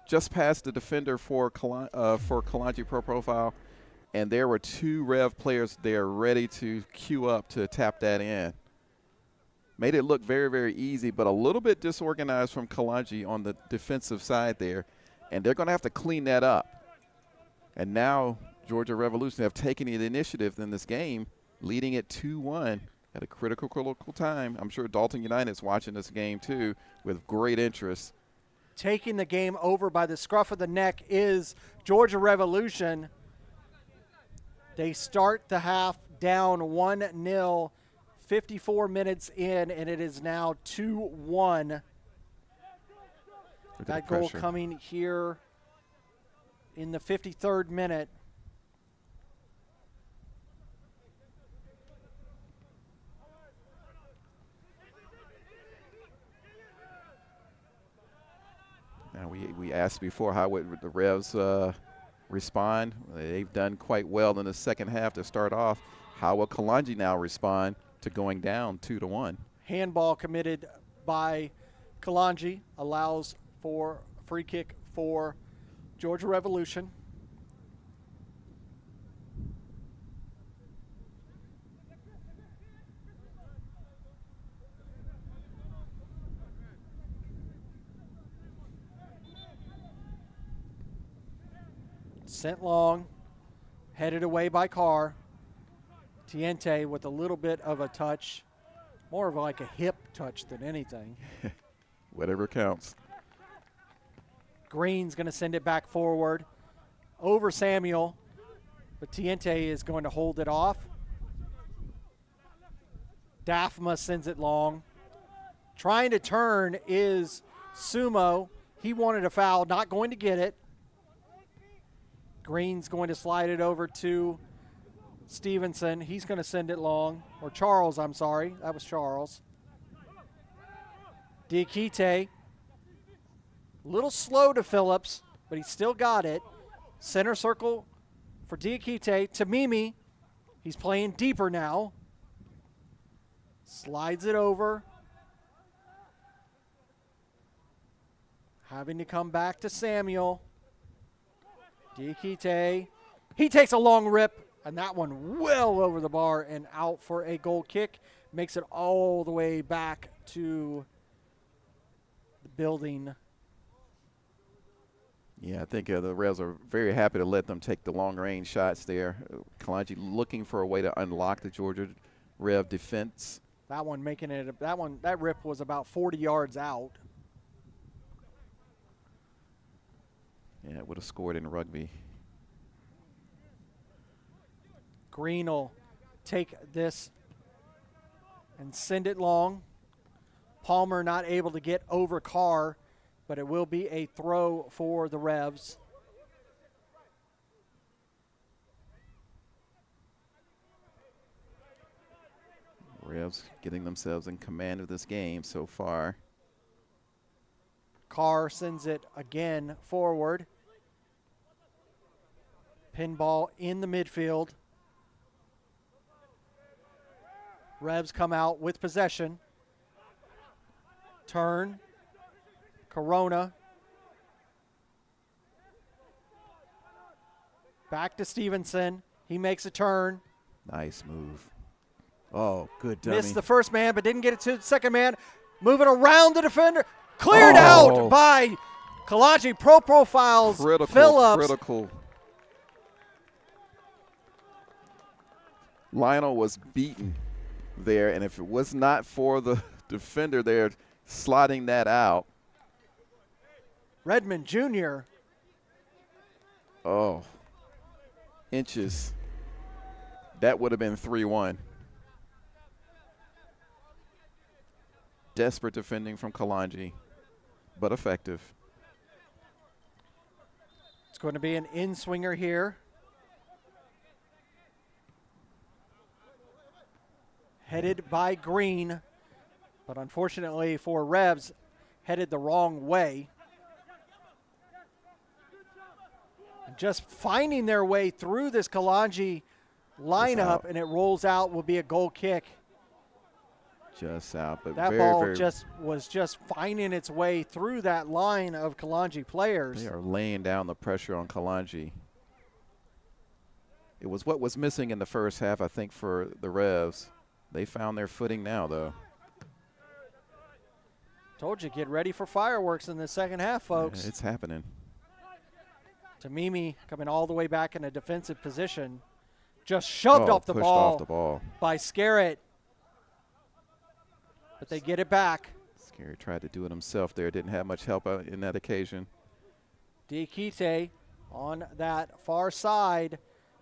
[SPEAKER 3] just past the defender for Kalonji Pro Profile, and there were 2 Rev players there ready to queue up to tap that in. Made it look very, very easy, but a little bit disorganized from Kalonji on the defensive side there. And they're going to have to clean that up. And now Georgia Revolution have taken the initiative in this game, leading it 2-1 at a critical time. I'm sure Dalton United's watching this game too with great interest.
[SPEAKER 2] Taking the game over by the scruff of the neck is Georgia Revolution. They start the half down 1-0, 54 minutes in, and it is now 2-1. That goal coming here in the 53rd minute.
[SPEAKER 3] Now we asked before how would the Revs respond. They've done quite well in the second half to start off. How will Kalonji now respond to going down 2-1?
[SPEAKER 2] Handball committed by Kalonji, allows for free kick for Georgia Revolution. Sent long, headed away by Carr. Tiente with a little bit of a touch, more of like a hip touch than anything.
[SPEAKER 3] Whatever counts.
[SPEAKER 2] Green's going to send it back forward over Samuel, but Tiente is going to hold it off. Daphma sends it long. Trying to turn is Sumo. He wanted a foul, not going to get it. Green's going to slide it over to Stevenson. He's going to send it long. Or Charles, I'm sorry. That was Charles. Diakite. A little slow to Phillips, but he still got it. Center circle for Diakite. Tamimi. He's playing deeper now. Slides it over. Having to come back to Samuel. Diakite. He takes a long rip, and that one well over the bar and out for a goal kick. Makes it all the way back to the building.
[SPEAKER 3] Yeah, I think the Revs are very happy to let them take the long-range shots there. Kalonji looking for a way to unlock the Georgia Rev defense.
[SPEAKER 2] That one making it. That rip was about 40 yards out.
[SPEAKER 3] Yeah, it would have scored in rugby.
[SPEAKER 2] Green will take this and send it long. Palmer not able to get over Carr, but it will be a throw for the Revs.
[SPEAKER 3] Revs getting themselves in command of this game so far.
[SPEAKER 2] Carr sends it again forward. Pinball in the midfield. Revs come out with possession. Turn. Corona. Back to Stevenson. He makes a turn.
[SPEAKER 3] Nice move. Oh, good dummy.
[SPEAKER 2] Missed the first man, but didn't get it to the second man. Moving around the defender. Cleared out by Kalonji. Pro profiles Phillips.
[SPEAKER 3] Critical. Lionel was beaten there, and if it was not for the defender there slotting that out.
[SPEAKER 2] Redmond Jr.
[SPEAKER 3] Oh, inches. That would have been 3-1. Desperate defending from Kalonji, but effective.
[SPEAKER 2] It's going to be an in-swinger here. Headed by Green, but unfortunately for Revs, headed the wrong way. Just finding their way through this Kalonji lineup, and it rolls out, will be a goal kick.
[SPEAKER 3] Just out, but
[SPEAKER 2] that ball was just finding its way through that line of Kalonji players.
[SPEAKER 3] They are laying down the pressure on Kalonji. It was what was missing in the first half, I think, for the Revs. They found their footing now, though.
[SPEAKER 2] Told you, get ready for fireworks in the second half, folks.
[SPEAKER 3] Yeah, it's happening.
[SPEAKER 2] Tamimi coming all the way back in a defensive position. Just shoved off the
[SPEAKER 3] pushed
[SPEAKER 2] ball,
[SPEAKER 3] off the ball
[SPEAKER 2] by Scarrett. But they get it back.
[SPEAKER 3] Scary tried to do it himself there. Didn't have much help in that occasion.
[SPEAKER 2] Diakite on that far side.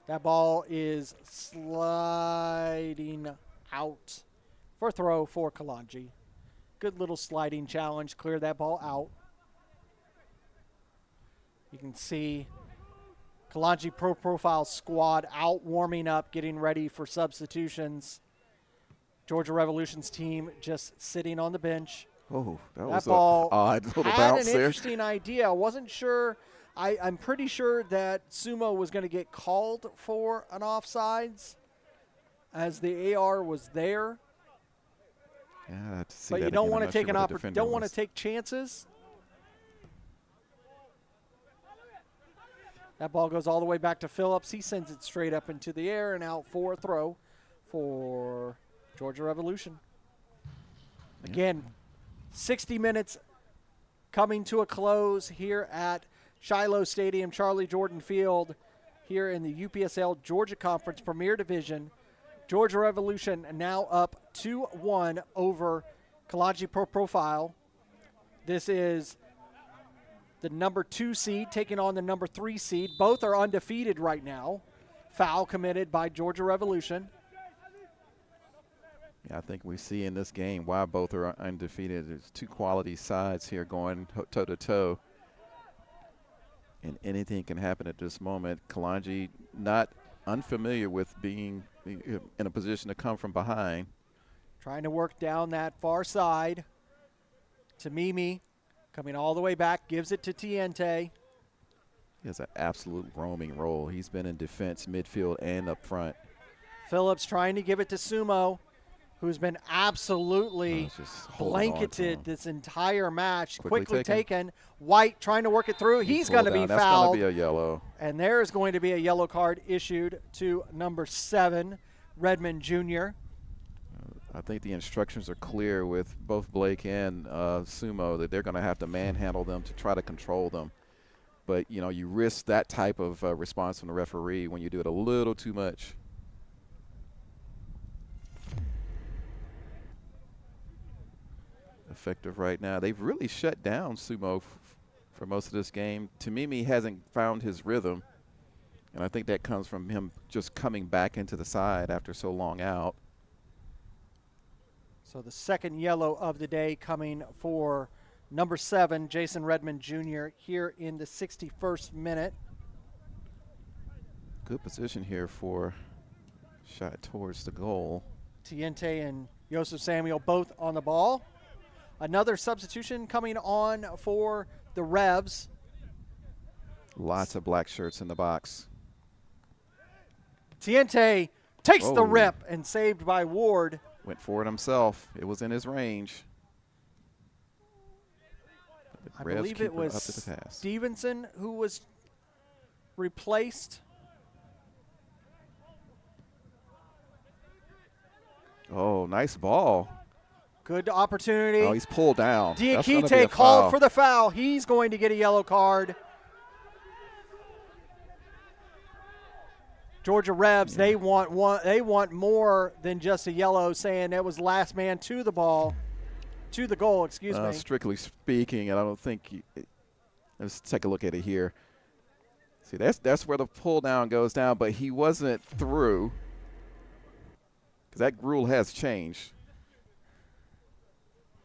[SPEAKER 2] That ball is sliding out for throw for Kalonji. Good little sliding challenge. Clear that ball out. You can see Kalonji Pro Profile squad out warming up, getting ready for substitutions. Georgia Revolution's team just sitting on the bench.
[SPEAKER 3] Oh, that
[SPEAKER 2] That
[SPEAKER 3] was
[SPEAKER 2] ball
[SPEAKER 3] an odd little
[SPEAKER 2] had
[SPEAKER 3] bounce
[SPEAKER 2] an
[SPEAKER 3] there.
[SPEAKER 2] interesting idea. I wasn't sure. I'm pretty sure that Sumo was going to get called for an offsides as the AR was there.
[SPEAKER 3] Yeah, I have to see
[SPEAKER 2] But
[SPEAKER 3] that
[SPEAKER 2] you don't
[SPEAKER 3] again.
[SPEAKER 2] want
[SPEAKER 3] I'm
[SPEAKER 2] to
[SPEAKER 3] not
[SPEAKER 2] take
[SPEAKER 3] sure
[SPEAKER 2] an
[SPEAKER 3] what the defender
[SPEAKER 2] don't want to
[SPEAKER 3] was.
[SPEAKER 2] take chances. That ball goes all the way back to Phillips. He sends it straight up into the air and out for a throw for Georgia Revolution. Again, 60 minutes coming to a close here at Shiloh Stadium, Charlie Jordan Field, here in the UPSL Georgia Conference Premier Division. Georgia Revolution now up 2-1 over Kalonji Pro Profile. This is the number 2 seed taking on the number 3 seed. Both are undefeated right now. Foul committed by Georgia Revolution.
[SPEAKER 3] Yeah, I think we see in this game why both are undefeated. There's two quality sides here going toe-to-toe. And anything can happen at this moment. Kalonji not unfamiliar with being in a position to come from behind.
[SPEAKER 2] Trying to work down that far side. Tamimi coming all the way back, gives it to Tiente.
[SPEAKER 3] He has an absolute roaming role. He's been in defense, midfield, and up front.
[SPEAKER 2] Phillips trying to give it to Sumo, who's been absolutely
[SPEAKER 3] Just holding on to
[SPEAKER 2] blanketed
[SPEAKER 3] him.
[SPEAKER 2] this entire match.
[SPEAKER 3] Quickly
[SPEAKER 2] Quickly
[SPEAKER 3] taken.
[SPEAKER 2] taken. White trying to work it through. He's going to be
[SPEAKER 3] That's
[SPEAKER 2] fouled.
[SPEAKER 3] going to be a yellow.
[SPEAKER 2] And there is going to be a yellow card issued to number 7, Redmond Jr.
[SPEAKER 3] I think the instructions are clear with both Blake and Sumo that they're going to have to manhandle them to try to control them. But, you know, you risk that type of response from the referee when you do it a little too much. Effective right now. They've really shut down Sumo for most of this game. Tamimi hasn't found his rhythm, and I think that comes from him just coming back into the side after so long out.
[SPEAKER 2] So the second yellow of the day coming for number 7, Jason Redmond Jr. here in the 61st minute.
[SPEAKER 3] Good position here for shot towards the goal.
[SPEAKER 2] Tiente and Joseph Samuel both on the ball. Another substitution coming on for the Revs.
[SPEAKER 3] Lots of black shirts in the box.
[SPEAKER 2] Tiente takes the
[SPEAKER 3] Whoa.
[SPEAKER 2] rip and saved by Ward.
[SPEAKER 3] Went for it himself. It was in his range. The
[SPEAKER 2] I
[SPEAKER 3] Revs
[SPEAKER 2] believe
[SPEAKER 3] keep
[SPEAKER 2] it was
[SPEAKER 3] up to the pass.
[SPEAKER 2] Stevenson who was replaced.
[SPEAKER 3] Oh, nice ball.
[SPEAKER 2] Good opportunity.
[SPEAKER 3] Oh, he's pulled down. That's gonna be a
[SPEAKER 2] Diakite called
[SPEAKER 3] foul.
[SPEAKER 2] for the foul. He's going to get a yellow card. Georgia Revs, they want more than just a yellow, saying that was last man to the ball, to the goal, excuse me.
[SPEAKER 3] Strictly speaking, and I don't think let's take a look at it here. See, that's where the pull down goes down, but he wasn't through because that rule has changed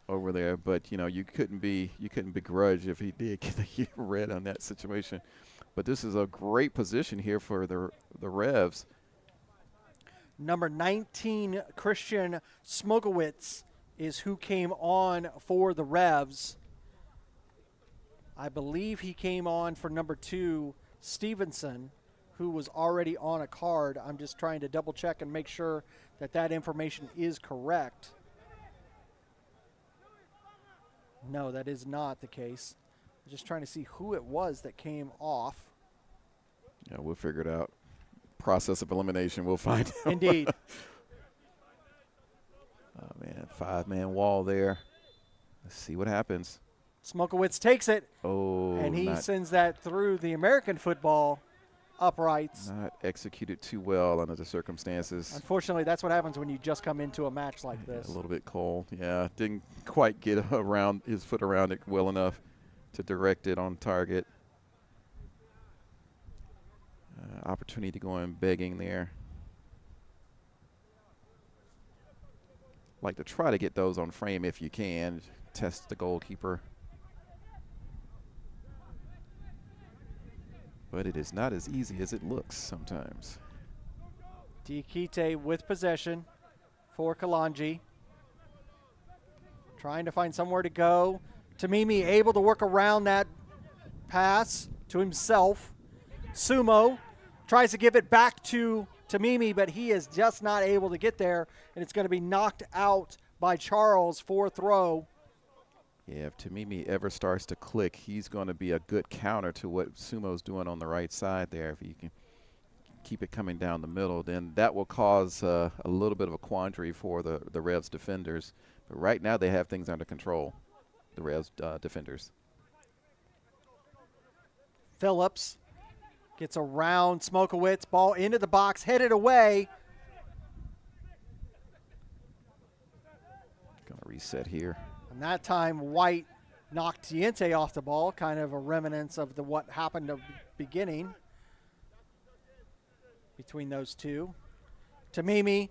[SPEAKER 3] over there. But you know, you couldn't begrudge if he did get a red on that situation. But this is a great position here for the Revs.
[SPEAKER 2] Number 19, Christian Smokowitz, is who came on for the Revs. I believe he came on for number 2, Stevenson, who was already on a card. I'm just trying to double check and make sure that that information is correct. No, that is not the case. I'm just trying to see who it was that came off.
[SPEAKER 3] Yeah, we'll figure it out. Process of elimination, we'll find out.
[SPEAKER 2] Indeed.
[SPEAKER 3] Oh, man, 5-man wall there. Let's see what happens.
[SPEAKER 2] Smokowitz takes it,
[SPEAKER 3] Oh,
[SPEAKER 2] and he sends that through the American football uprights.
[SPEAKER 3] not executed too well under the circumstances.
[SPEAKER 2] Unfortunately, that's what happens when you just come into a match like this.
[SPEAKER 3] A little bit cold. Yeah, didn't quite get around his foot around it well enough to direct it on target. Opportunity to go in begging there. Like to try to get those on frame if you can. Test the goalkeeper. But it is not as easy as it looks sometimes.
[SPEAKER 2] Diakite with possession for Kalonji. Trying to find somewhere to go. Tamimi able to work around that pass to himself. Sumo tries to give it back to Tamimi, but he is just not able to get there, and it's going to be knocked out by Charles for throw.
[SPEAKER 3] Yeah, if Tamimi ever starts to click, he's going to be a good counter to what Sumo's doing on the right side there. If you can keep it coming down the middle, then that will cause a little bit of a quandary for the Revs defenders. But right now they have things under control, the Revs defenders.
[SPEAKER 2] Phillips gets around Smokowitz, ball into the box, headed away.
[SPEAKER 3] Going to reset here.
[SPEAKER 2] And that time, White knocked Diente off the ball, kind of a remnants of what happened at the beginning between those two. Tamimi.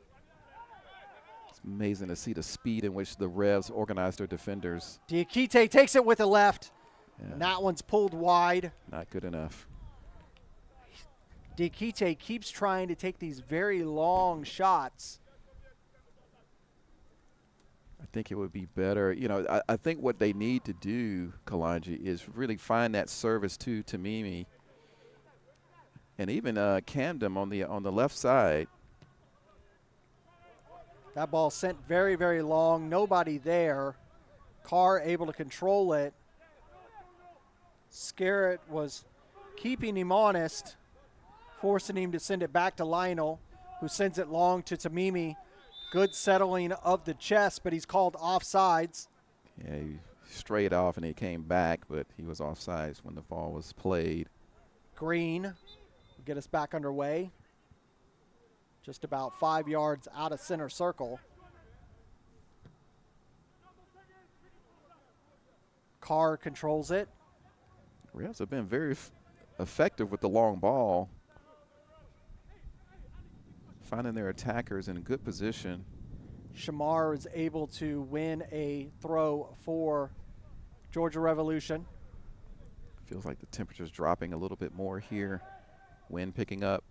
[SPEAKER 3] It's amazing to see the speed in which the Revs organize their defenders.
[SPEAKER 2] Diakite takes it with the left,
[SPEAKER 3] Yeah.
[SPEAKER 2] and that one's pulled wide.
[SPEAKER 3] Not good enough.
[SPEAKER 2] Diakite keeps trying to take these very long shots.
[SPEAKER 3] I think it would be better. You know, I think what they need to do, Kalonji, is really find that service to Tamimi, and even Camden on the left side.
[SPEAKER 2] That ball sent very, very long. Nobody there. Carr able to control it. Scarrett was keeping him honest, forcing him to send it back to Lionel, who sends it long to Tamimi. Good settling of the chest, but he's called offsides.
[SPEAKER 3] Yeah, he strayed off and he came back, but he was offsides when the ball was played.
[SPEAKER 2] Green will get us back underway. Just about 5 yards out of center circle. Carr controls it.
[SPEAKER 3] Revs have been very effective with the long ball, finding their attackers in good position.
[SPEAKER 2] Shamar is able to win a throw for Georgia Revolution.
[SPEAKER 3] Feels like the temperature's dropping a little bit more here. Wind picking up.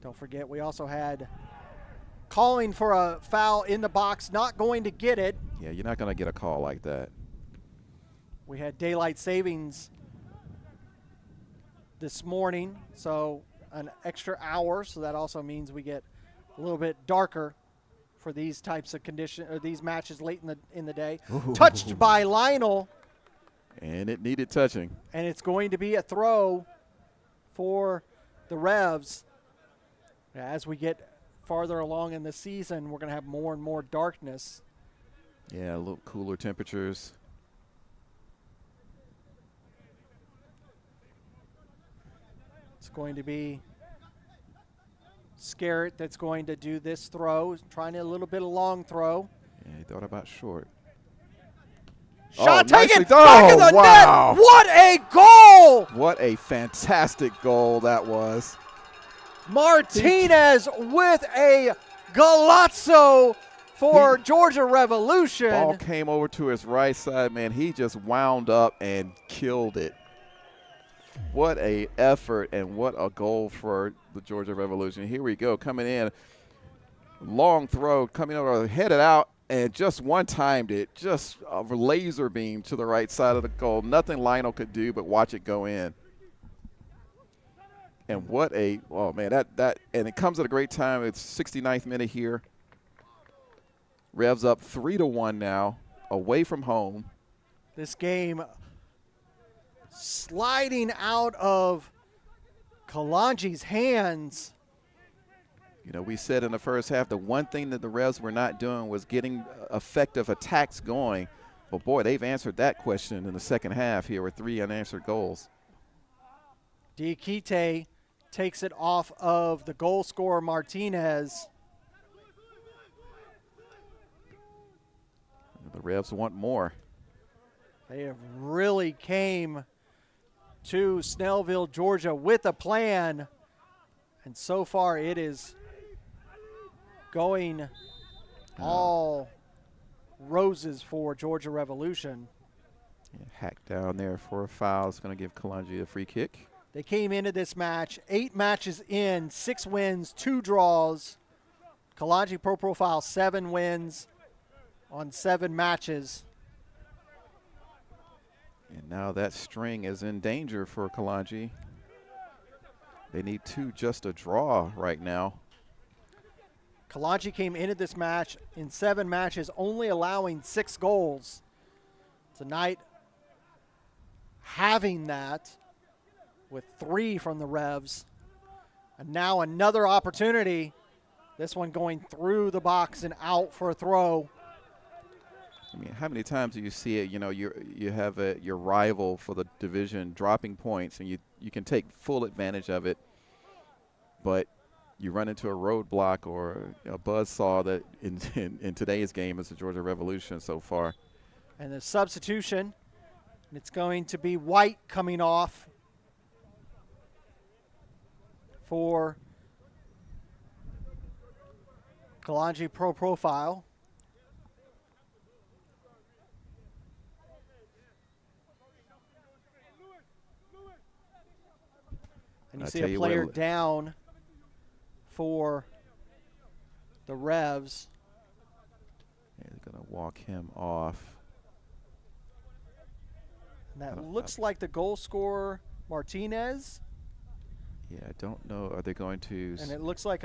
[SPEAKER 2] Don't forget, we also had calling for a foul in the box, not going to get it.
[SPEAKER 3] Yeah, you're not going to get a call like that.
[SPEAKER 2] We had daylight savings this morning, so an extra hour, so that also means we get a little bit darker for these types of these matches late in the day.
[SPEAKER 3] Ooh.
[SPEAKER 2] Touched by Lionel,
[SPEAKER 3] And it needed touching.
[SPEAKER 2] and it's going to be a throw for the Revs. As we get farther along in the season, we're going to have more and more darkness.
[SPEAKER 3] Yeah, a little cooler temperatures.
[SPEAKER 2] It's going to be Scarrett that's going to do this throw, trying a little bit of long throw.
[SPEAKER 3] Yeah, he thought about short.
[SPEAKER 2] Shot taken
[SPEAKER 3] nicely
[SPEAKER 2] back in the
[SPEAKER 3] wow.
[SPEAKER 2] net. What a goal!
[SPEAKER 3] What a fantastic goal that was.
[SPEAKER 2] Martinez with a golazo for Georgia Revolution.
[SPEAKER 3] Ball came over to his right side, man. He just wound up and killed it. What a effort and what a goal for the Georgia Revolution. Here we go, coming in. Long throw, coming over, headed out, and just one-timed it. Just a laser beam to the right side of the goal. Nothing Lionel could do but watch it go in. And what a, oh man, and it comes at a great time. It's 69th minute here. Revs up 3-1 now, away from home.
[SPEAKER 2] This game sliding out of Kalonji's hands.
[SPEAKER 3] You know, we said in the first half the one thing that the Revs were not doing was getting effective attacks going. But, boy, they've answered that question in the second half here with 3 unanswered goals.
[SPEAKER 2] Diakite takes it off of the goal scorer, Martinez.
[SPEAKER 3] The Revs want more.
[SPEAKER 2] They have really came to Snellville, Georgia with a plan. And so far it is going all roses for Georgia Revolution.
[SPEAKER 3] Yeah, hack down there for a foul. It's going to give Kalonji a free kick.
[SPEAKER 2] They came into this match 8 matches in, 6 wins, 2 draws. Kalonji Pro Profile 7 wins on 7 matches.
[SPEAKER 3] And now that string is in danger for Kalonji. They need 2 just a draw right now.
[SPEAKER 2] Kalonji came into this match in 7 matches, only allowing 6 goals. Tonight, having that with 3 from the Revs. And now another opportunity. This one going through the box and out for a throw.
[SPEAKER 3] I mean, how many times do you see it? You know, you have your rival for the division dropping points, and you can take full advantage of it, but you run into a roadblock or a buzzsaw that in today's game is the Georgia Revolution so far.
[SPEAKER 2] And the substitution, it's going to be White coming off for Kalonji Pro Profile. And you see a player down for the Revs.
[SPEAKER 3] Yeah, they're going to walk him off.
[SPEAKER 2] And that looks like the goal scorer, Martinez.
[SPEAKER 3] Yeah, I don't know. Are they going to?
[SPEAKER 2] And it looks like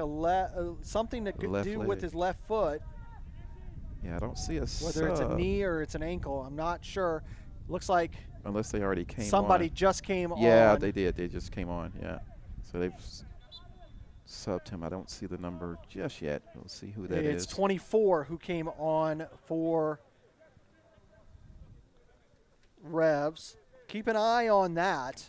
[SPEAKER 2] something to do with his left foot.
[SPEAKER 3] Yeah, I don't see a
[SPEAKER 2] whether it's a knee or it's an ankle. I'm not sure. Looks like
[SPEAKER 3] unless they already came
[SPEAKER 2] somebody
[SPEAKER 3] on.
[SPEAKER 2] just came on.
[SPEAKER 3] Yeah, they did. They just came on, yeah. So they've subbed him. I don't see the number just yet. We'll see who that is.
[SPEAKER 2] It's 24 who came on for Revs. Keep an eye on that.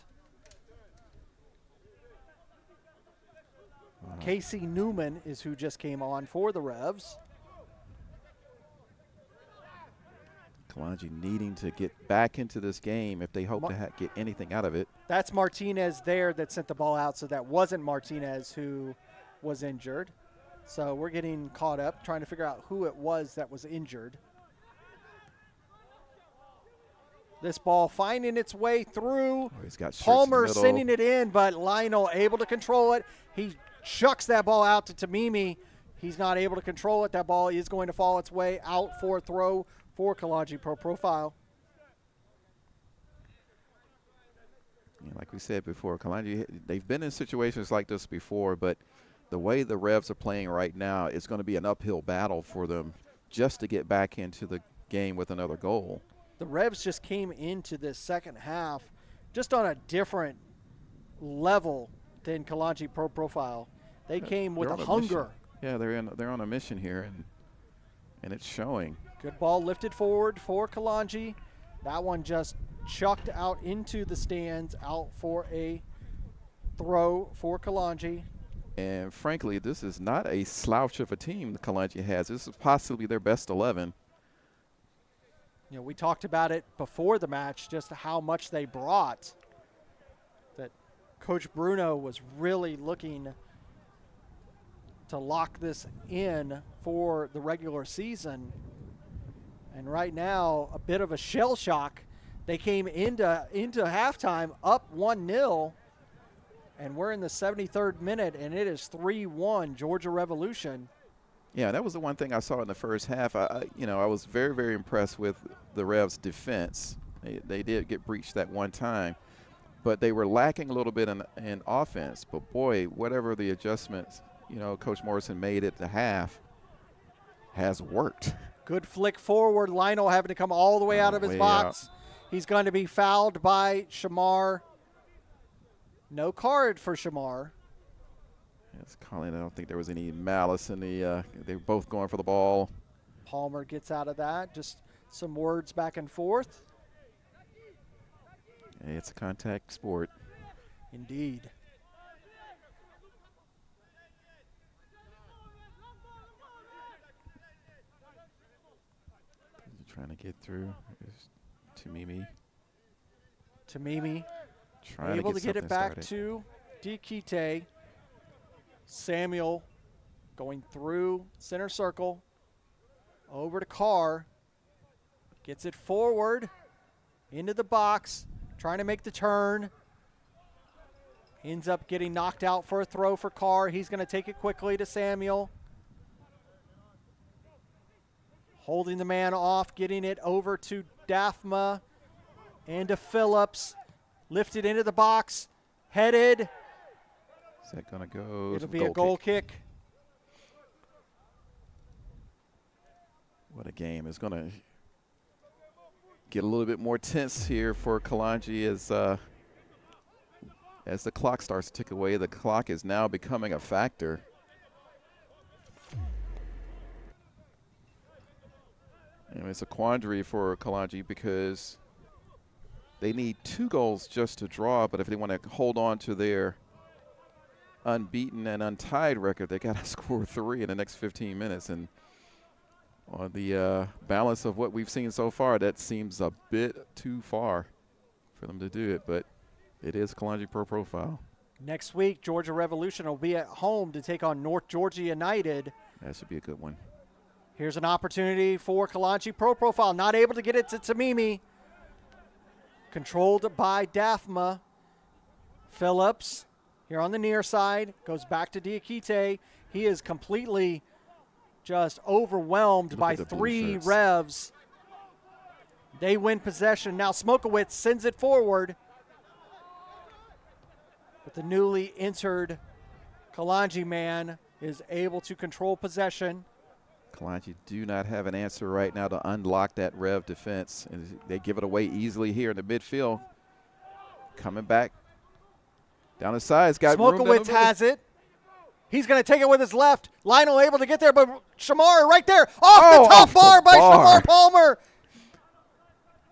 [SPEAKER 3] Wow.
[SPEAKER 2] Casey Newman is who just came on for the Revs.
[SPEAKER 3] Kalonji needing to get back into this game if they hope to get anything out of it.
[SPEAKER 2] That's Martinez there that sent the ball out, so that wasn't Martinez who was injured. So we're getting caught up trying to figure out who it was that was injured. This ball finding its way through.
[SPEAKER 3] Oh, he's got
[SPEAKER 2] Palmer sending it in, but Lionel able to control it. He chucks that ball out to Tamimi. He's not able to control it. That ball is going to fall its way out for a throw for Kalonji Pro Profile.
[SPEAKER 3] Yeah, like we said before, Kalonji, they've been in situations like this before, but the way the Revs are playing right now, it's going to be an uphill battle for them just to get back into the game with another goal.
[SPEAKER 2] The Revs just came into this second half just on a different level than Kalonji Pro Profile. They came with a hunger.
[SPEAKER 3] Yeah, they're on a mission here, and it's showing.
[SPEAKER 2] Good ball lifted forward for Kalonji. That one just chucked out into the stands, out for a throw for Kalonji.
[SPEAKER 3] And frankly, this is not a slouch of a team that Kalonji has. This is possibly their best 11.
[SPEAKER 2] You know, we talked about it before the match, just how much they brought. That Coach Bruno was really looking to lock this in for the regular season. And right now, a bit of a shell shock. They came into halftime up 1-0, and we're in the 73rd minute, and it is 3-1 Georgia Revolution.
[SPEAKER 3] Yeah, that was the one thing I saw in the first half. I was very, very impressed with the Revs' defense. They did get breached that one time, but they were lacking a little bit in offense. But boy, whatever the adjustments, Coach Morrison made at the half has worked.
[SPEAKER 2] Good flick forward. Lionel having to come all the way out of his box. He's going to be fouled by Shamar. No card for Shamar.
[SPEAKER 3] Yes, Colin, I don't think there was any malice in the they were both going for the ball.
[SPEAKER 2] Palmer gets out of that. Just some words back and forth.
[SPEAKER 3] Hey, it's a contact sport.
[SPEAKER 2] Indeed.
[SPEAKER 3] Trying to get through. Tamimi.
[SPEAKER 2] Tamimi
[SPEAKER 3] Trying
[SPEAKER 2] able to get it
[SPEAKER 3] something
[SPEAKER 2] back
[SPEAKER 3] started.
[SPEAKER 2] to Diakite. Samuel going through center circle. Over to Carr. Gets it forward. Into the box. Trying to make the turn. Ends up getting knocked out for a throw for Carr. He's going to take it quickly to Samuel. Holding the man off, getting it over to Daphma and to Phillips. Lifted into the box. Headed.
[SPEAKER 3] Is that going to go?
[SPEAKER 2] It'll be a goal kick.
[SPEAKER 3] What a game. It's going to get a little bit more tense here for Kalonji as the clock starts to tick away. The clock is now becoming a factor. And it's a quandary for Kalonji because they need 2 goals just to draw, but if they want to hold on to their unbeaten and untied record, they got to score 3 in the next 15 minutes. And on the balance of what we've seen so far, that seems a bit too far for them to do it, but it is Kalonji Pro Profile.
[SPEAKER 2] Next week, Georgia Revolution will be at home to take on North Georgia United.
[SPEAKER 3] That should be a good one.
[SPEAKER 2] Here's an opportunity for Kalonji Pro Profile. Not able to get it to Tamimi. Controlled by Daphma. Phillips here on the near side. Goes back to Diakite. He is completely just overwhelmed by 3 Revs. They win possession. Now Smokowitz sends it forward. But the newly entered Kalonji man is able to control possession.
[SPEAKER 3] Kalonji do not have an answer right now to unlock that Rev defense. And they give it away easily here in the midfield. Coming back down the sides. Got
[SPEAKER 2] Smokowitz has it. He's going to take it with his left. Lionel able to get there, but Shamar right there. Off the top bar by Shamar Palmer.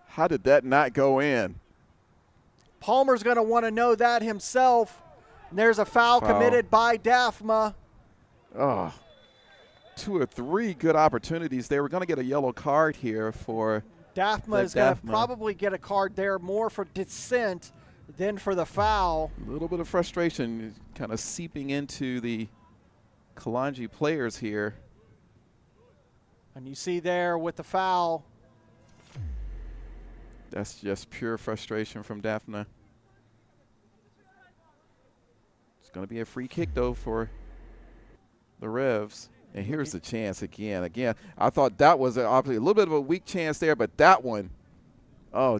[SPEAKER 3] How did that not go in?
[SPEAKER 2] Palmer's going to want to know that himself. And there's a foul committed by Daphma.
[SPEAKER 3] Oh. 2 or 3 good opportunities. They were going to get a yellow card here for
[SPEAKER 2] Daphma is going to probably get a card there more for dissent than for the foul.
[SPEAKER 3] A little bit of frustration kind of seeping into the Kalonji players here.
[SPEAKER 2] And you see there with the foul.
[SPEAKER 3] That's just pure frustration from Daphna. It's going to be a free kick, though, for the Revs. And here's the chance again. Again, I thought that was obviously a little bit of a weak chance there, but that one,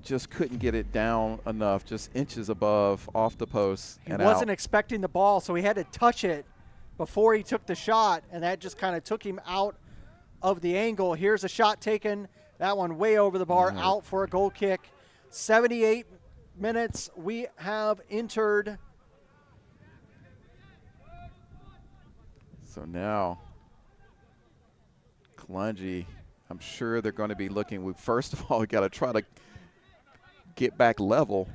[SPEAKER 3] just couldn't get it down enough, just inches above, off the post, and out.
[SPEAKER 2] He wasn't expecting the ball, so he had to touch it before he took the shot, and that just kind of took him out of the angle. Here's a shot taken. That one way over the bar, out for a goal kick. 78 minutes we have entered.
[SPEAKER 3] So now Kalonji, I'm sure they're going to be looking. First of all, we got to try to get back level,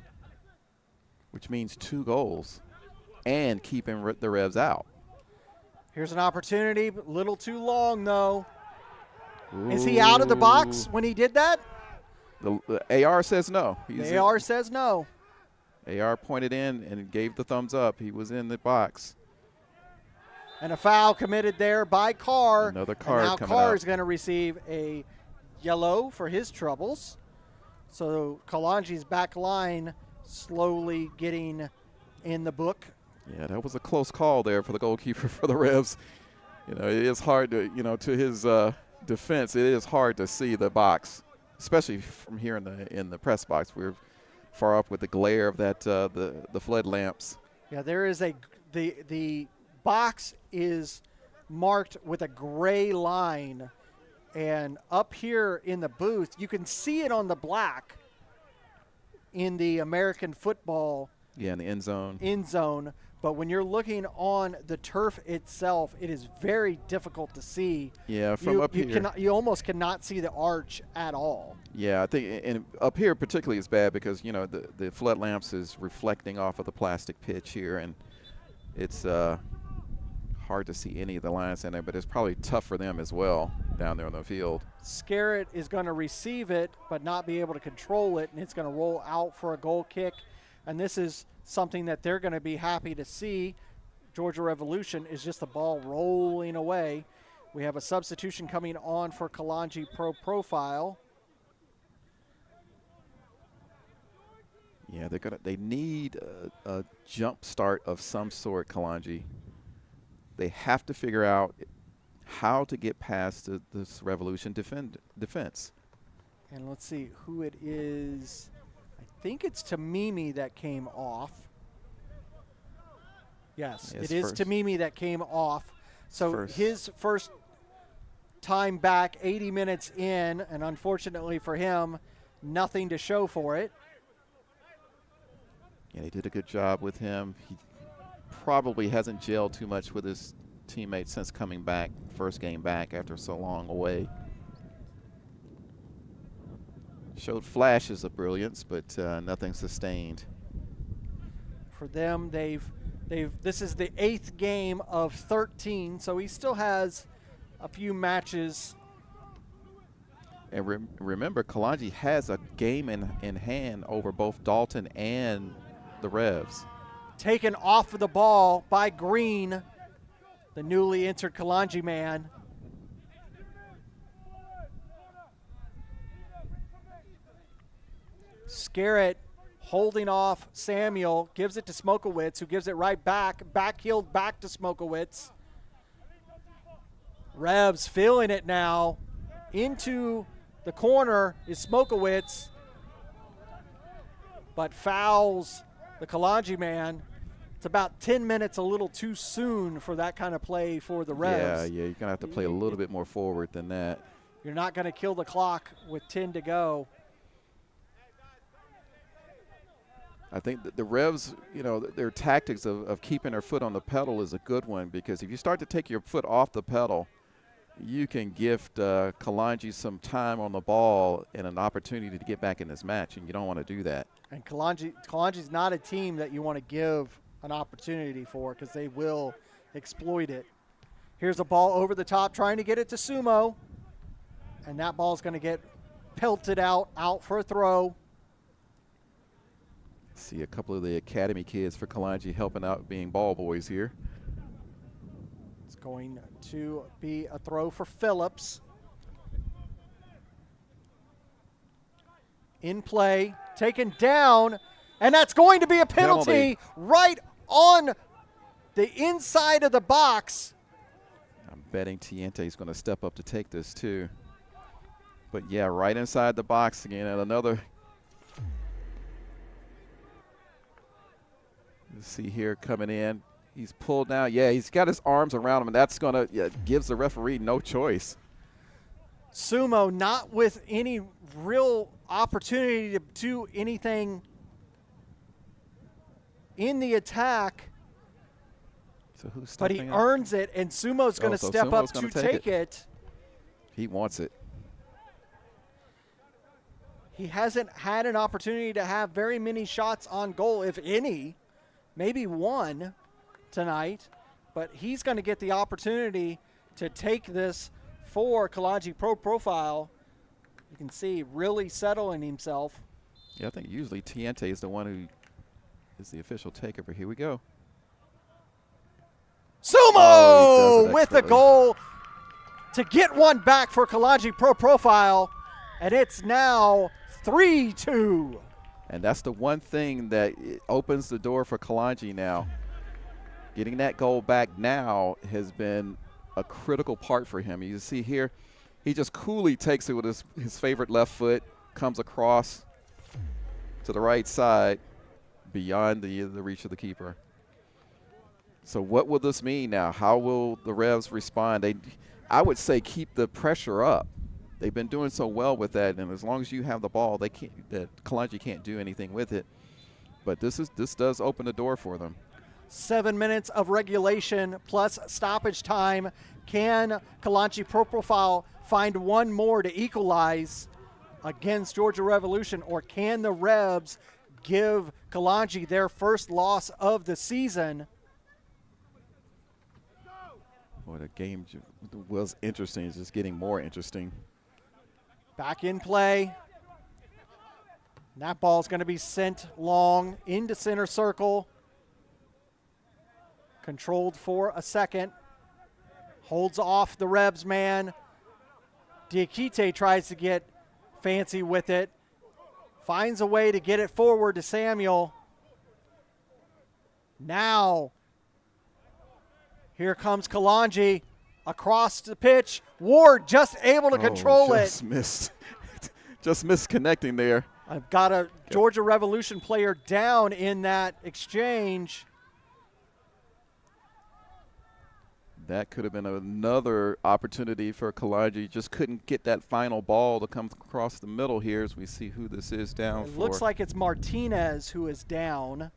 [SPEAKER 3] which means 2 goals, and keeping the Revs out.
[SPEAKER 2] Here's an opportunity, a little too long though. Ooh. Is he out of the box when he did that?
[SPEAKER 3] The AR says no.
[SPEAKER 2] The AR says no.
[SPEAKER 3] AR pointed in and gave the thumbs up. He was in the box.
[SPEAKER 2] And a foul committed there by Carr.
[SPEAKER 3] Another card
[SPEAKER 2] now
[SPEAKER 3] coming
[SPEAKER 2] Carr
[SPEAKER 3] out.
[SPEAKER 2] is going to receive a yellow for his troubles. So Kalonji's back line slowly getting in the book.
[SPEAKER 3] Yeah, that was a close call there for the goalkeeper for the Revs. It is hard to, to his defense, it is hard to see the box, especially from here in the press box. We're far up with the glare of that the flood lamps.
[SPEAKER 2] Yeah, there is the box is marked with a gray line, and up here in the booth you can see it on the black in the American football.
[SPEAKER 3] Yeah, in the end zone.
[SPEAKER 2] End zone, but when you're looking on the turf itself, it is very difficult to see.
[SPEAKER 3] Yeah, from up here.
[SPEAKER 2] You almost cannot see the arch at all.
[SPEAKER 3] Yeah, I think and up here particularly is bad because, you know, the flood lamps is reflecting off of the plastic pitch here, and it's hard to see any of the lines in there, but it's probably tough for them as well down there on the field.
[SPEAKER 2] Scarrett is going to receive it but not be able to control it, and it's going to roll out for a goal kick. And this is something that they're going to be happy to see. Georgia Revolution is just the ball rolling away. We have a substitution coming on for Kalonji Profile.
[SPEAKER 3] Yeah, they need a jump start of some sort, Kalonji. They have to figure out how to get past this Revolution defense.
[SPEAKER 2] And let's see who it is. I think it's Tamimi that came off. Yes, it is Tamimi that came off. So his first time back, 80 minutes in, and unfortunately for him, nothing to show for it.
[SPEAKER 3] Yeah, they did a good job with him. He probably hasn't gelled too much with his teammates since coming back, first game back after so long away. Showed flashes of brilliance, but nothing sustained.
[SPEAKER 2] For them, this is the 8th game of 13, so he still has a few matches.
[SPEAKER 3] And remember, Kalonji has a game in hand over both Dalton and the Revs.
[SPEAKER 2] Taken off of the ball by Green, the newly entered Kalonji man. Scarrett holding off Samuel, gives it to Smokowitz, who gives it right back, back-heeled back to Smokowitz. Revs feeling it now. Into the corner is Smokowitz, but fouls the Kalonji man. It's about 10 minutes a little too soon for that kind of play for the Revs.
[SPEAKER 3] Yeah, you're going to have to play a little bit more forward than that.
[SPEAKER 2] You're not going to kill the clock with 10 to go.
[SPEAKER 3] I think the Revs, you know, their tactics of keeping their foot on the pedal is a good one, because if you start to take your foot off the pedal, you can gift Kalonji some time on the ball and an opportunity to get back in this match, and you don't want to do that.
[SPEAKER 2] And Kalonji's not a team that you want to give an opportunity for, because they will exploit it. Here's a ball over the top, trying to get it to Sumo, and that ball's going to get pelted out for a throw.
[SPEAKER 3] See a couple of the academy kids for Kalonji helping out, being ball boys here.
[SPEAKER 2] It's going to be a throw for Phillips. In play, taken down, and that's going to be a penalty right on the inside of the box.
[SPEAKER 3] I'm betting Tiente is going to step up to take this too. But yeah, right inside the box again, and another. You see here coming in. He's pulled now. Yeah, he's got his arms around him, and that's going to gives the referee no choice.
[SPEAKER 2] Sumo not with any real opportunity to do anything in the attack.
[SPEAKER 3] So who's
[SPEAKER 2] but he earns it, and Sumo's going to step up to take it.
[SPEAKER 3] He wants it.
[SPEAKER 2] He hasn't had an opportunity to have very many shots on goal, if any. Maybe one tonight, but he's going to get the opportunity to take this for Kalonji Profile. You can see really settling himself.
[SPEAKER 3] Yeah, I think usually Tiente is the one who is the official takeover. Here we go.
[SPEAKER 2] Sumo with the goal to get one back for Kalonji Profile, and it's now 3-2.
[SPEAKER 3] And that's the one thing that opens the door for Kalonji now. Getting that goal back now has been a critical part for him. You see here, he just coolly takes it with his favorite left foot, comes across to the right side beyond the reach of the keeper. So what will this mean now? How will the Revs respond? I would say keep the pressure up. They've been doing so well with that, and as long as you have the ball, Kalonji can't do anything with it. But this does open the door for them.
[SPEAKER 2] 7 minutes of regulation plus stoppage time. Can Kalonji Pro Profile find one more to equalize against Georgia Revolution, or can the Rebs give Kalonji their first loss of the season?
[SPEAKER 3] Boy, the game was interesting. It's just getting more interesting.
[SPEAKER 2] Back in play. That ball is going to be sent long into center circle. Controlled for a second. Holds off the Rebs man. Diakite tries to get fancy with it. Finds a way to get it forward to Samuel. Now, here comes Kalonji across the pitch. Ward just able to control
[SPEAKER 3] just
[SPEAKER 2] it.
[SPEAKER 3] Missed. Just missed connecting there.
[SPEAKER 2] I've got a Georgia Revolution player down in that exchange.
[SPEAKER 3] That could have been another opportunity for Kalonji. Just couldn't get that final ball to come across the middle here as we see who this is down for.
[SPEAKER 2] It looks like it's Martinez who is down.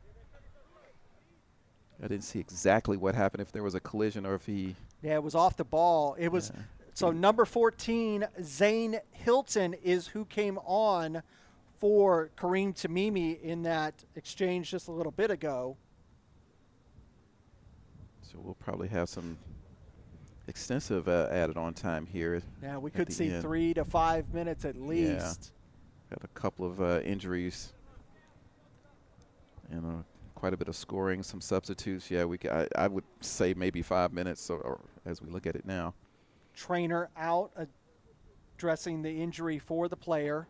[SPEAKER 3] I didn't see exactly what happened, if there was a collision or if he...
[SPEAKER 2] Yeah, it was off the ball. It was so number 14, Zane Hilton, is who came on for Kareem Tamimi in that exchange just a little bit ago.
[SPEAKER 3] So we'll probably have some extensive added on time here.
[SPEAKER 2] Yeah, we could see
[SPEAKER 3] end.
[SPEAKER 2] 3 to 5 minutes at least.
[SPEAKER 3] Got a couple of injuries and quite a bit of scoring, some substitutes. Yeah, I would say maybe 5 minutes or as we look at it now.
[SPEAKER 2] Trainer out addressing the injury for the player.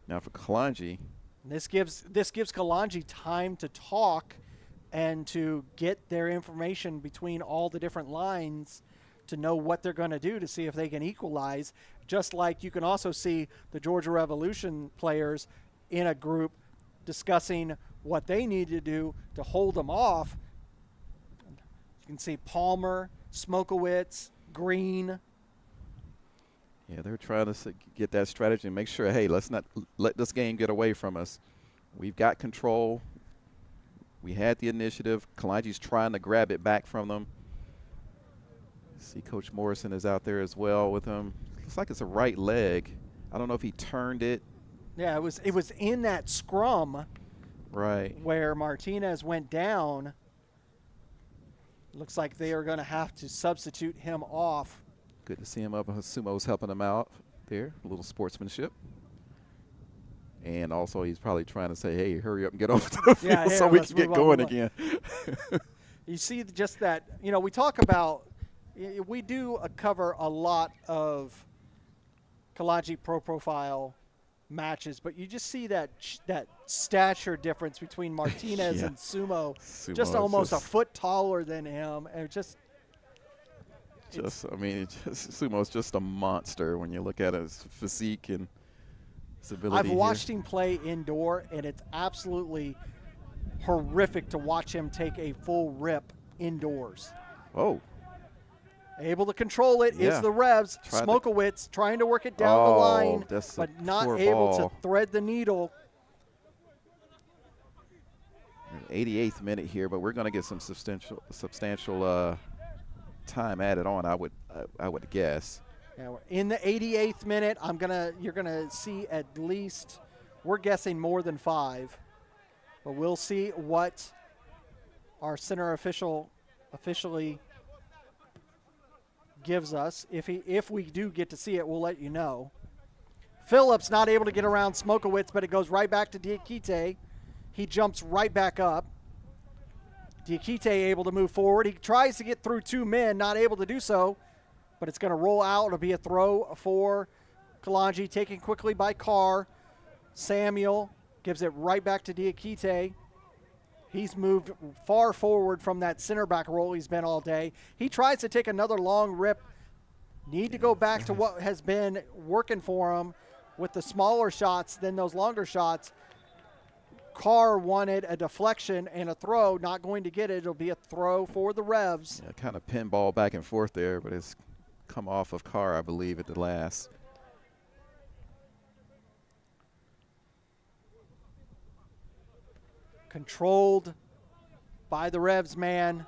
[SPEAKER 3] Now for Kalonji.
[SPEAKER 2] This gives Kalonji time to talk and to get their information between all the different lines to know what they're going to do to see if they can equalize. Just like you can also see the Georgia Revolution players in a group discussing what they need to do to hold them off. You can see Palmer, Smokowitz, Green.
[SPEAKER 3] Yeah, they're trying to get that strategy and make sure, hey, let's not let this game get away from us. We've got control. We had the initiative. Kalonji's trying to grab it back from them. See Coach Morrison is out there as well with him. Looks like it's a right leg. I don't know if he turned it.
[SPEAKER 2] Yeah, it was in that scrum.
[SPEAKER 3] Right.
[SPEAKER 2] Where Martinez went down. Looks like they are going to have to substitute him off.
[SPEAKER 3] Good to see him up. Sumo's helping him out there. A little sportsmanship. And also he's probably trying to say, hey, hurry up and get over to the field so we can get going again.
[SPEAKER 2] You see just that, we talk about, we do cover a lot of Kalonji Pro Profile matches, but you just see that stature difference between Martinez and Sumo. Just almost a foot taller than him. And
[SPEAKER 3] Sumo's just a monster when you look at his physique and his ability.
[SPEAKER 2] I've watched him play indoor, and it's absolutely horrific to watch him take a full rip indoors.
[SPEAKER 3] Oh.
[SPEAKER 2] Able to control it is the Rebs. Smokowitz trying to work it down the line, but not able to thread the needle.
[SPEAKER 3] 88th minute here, but we're going to get some substantial time added on, I would guess.
[SPEAKER 2] Yeah, we're in the 88th minute. You're gonna see at least, we're guessing more than 5, but we'll see what our center officially gives us. If we do get to see it, we'll let you know. Phillips not able to get around Smokowitz, but it goes right back to Diakite. He jumps right back up. Diakite able to move forward. He tries to get through 2 men, not able to do so, but it's going to roll out. It'll be a throw for Kalonji, taken quickly by Carr. Samuel gives it right back to Diakite. He's moved far forward from that center back role he's been all day. He tries to take another long rip. Need to go back to what has been working for him with the smaller shots than those longer shots. Carr wanted a deflection and a throw, not going to get it. It'll be a throw for the Revs.
[SPEAKER 3] Yeah, kind of pinball back and forth there, but it's come off of Carr, I believe, at the last.
[SPEAKER 2] Controlled by the Revs man,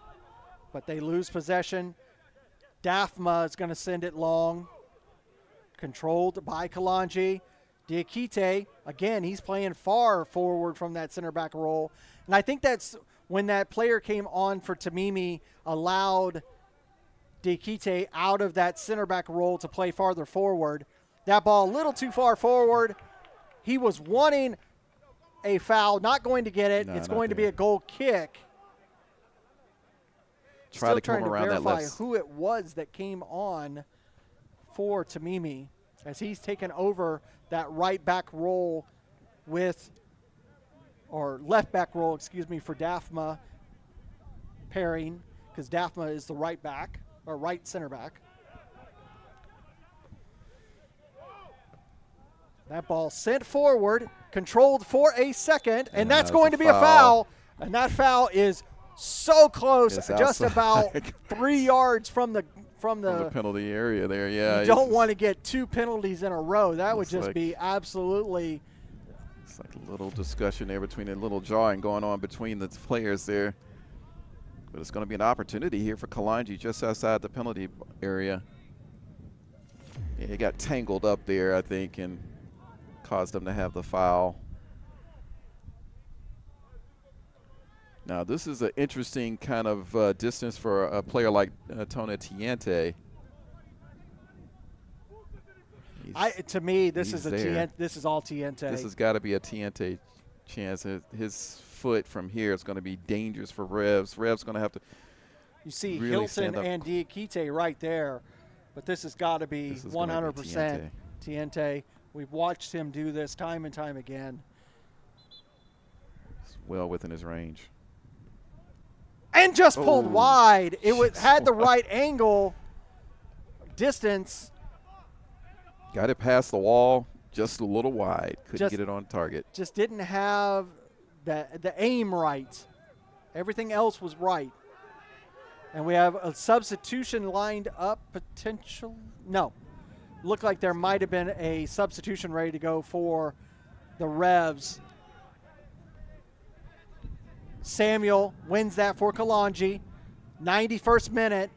[SPEAKER 2] but they lose possession. Dafma is going to send it long. Controlled by Kalonji. Diakite, again, he's playing far forward from that center back role. And I think that's when that player came on for Tamimi, allowed Diakite out of that center back role to play farther forward. That ball a little too far forward. He was wanting a foul, not going to get it.
[SPEAKER 3] No,
[SPEAKER 2] it's
[SPEAKER 3] not
[SPEAKER 2] going to be
[SPEAKER 3] there.
[SPEAKER 2] a goal kick.
[SPEAKER 3] Try
[SPEAKER 2] Still
[SPEAKER 3] to
[SPEAKER 2] trying
[SPEAKER 3] come
[SPEAKER 2] to
[SPEAKER 3] around that
[SPEAKER 2] verify
[SPEAKER 3] left.
[SPEAKER 2] who it was that came on for Tamimi as he's taken over that right back role with, or left back role, excuse me, for Dafma pairing, because Dafma is the right back, or right center back. That ball sent forward, controlled for a second, and that's going to be a foul. And that foul is so close,
[SPEAKER 3] It's
[SPEAKER 2] just
[SPEAKER 3] outside.
[SPEAKER 2] about 3 yards from the
[SPEAKER 3] From the penalty area there, yeah.
[SPEAKER 2] You don't want to get 2 penalties in a row. That would
[SPEAKER 3] Looks
[SPEAKER 2] just
[SPEAKER 3] like-
[SPEAKER 2] be absolutely.
[SPEAKER 3] It's like a little discussion there between a little jawing going on between the players there. But it's going to be an opportunity here for Kalonji just outside the penalty area. Yeah, he got tangled up there, I think, and caused them to have the foul. Now, this is an interesting kind of distance for a player like Tona Tiente.
[SPEAKER 2] To me, this
[SPEAKER 3] he's
[SPEAKER 2] is
[SPEAKER 3] there.
[SPEAKER 2] This is all Tiente.
[SPEAKER 3] This has got to be a Tiente chance. His foot from here is going to be dangerous for Revs. Revs going to have to.
[SPEAKER 2] You see
[SPEAKER 3] really
[SPEAKER 2] Hilton
[SPEAKER 3] stand up.
[SPEAKER 2] and Diakite right there, but this has got to be
[SPEAKER 3] This is gonna be
[SPEAKER 2] 100% Tiente. We've watched him do this time and time again.
[SPEAKER 3] It's well within his range.
[SPEAKER 2] And just pulled
[SPEAKER 3] Oh,
[SPEAKER 2] wide. It was
[SPEAKER 3] just
[SPEAKER 2] had the
[SPEAKER 3] wide.
[SPEAKER 2] right angle, distance.
[SPEAKER 3] Got it past the wall, just a little wide. Couldn't
[SPEAKER 2] Just-
[SPEAKER 3] get it on target.
[SPEAKER 2] Just didn't have the aim right. Everything else was right. And we have a substitution lined up potential. No. Looked like there might have been a substitution ready to go for the Revs. Samuel wins that for Kalonji. 91st minute.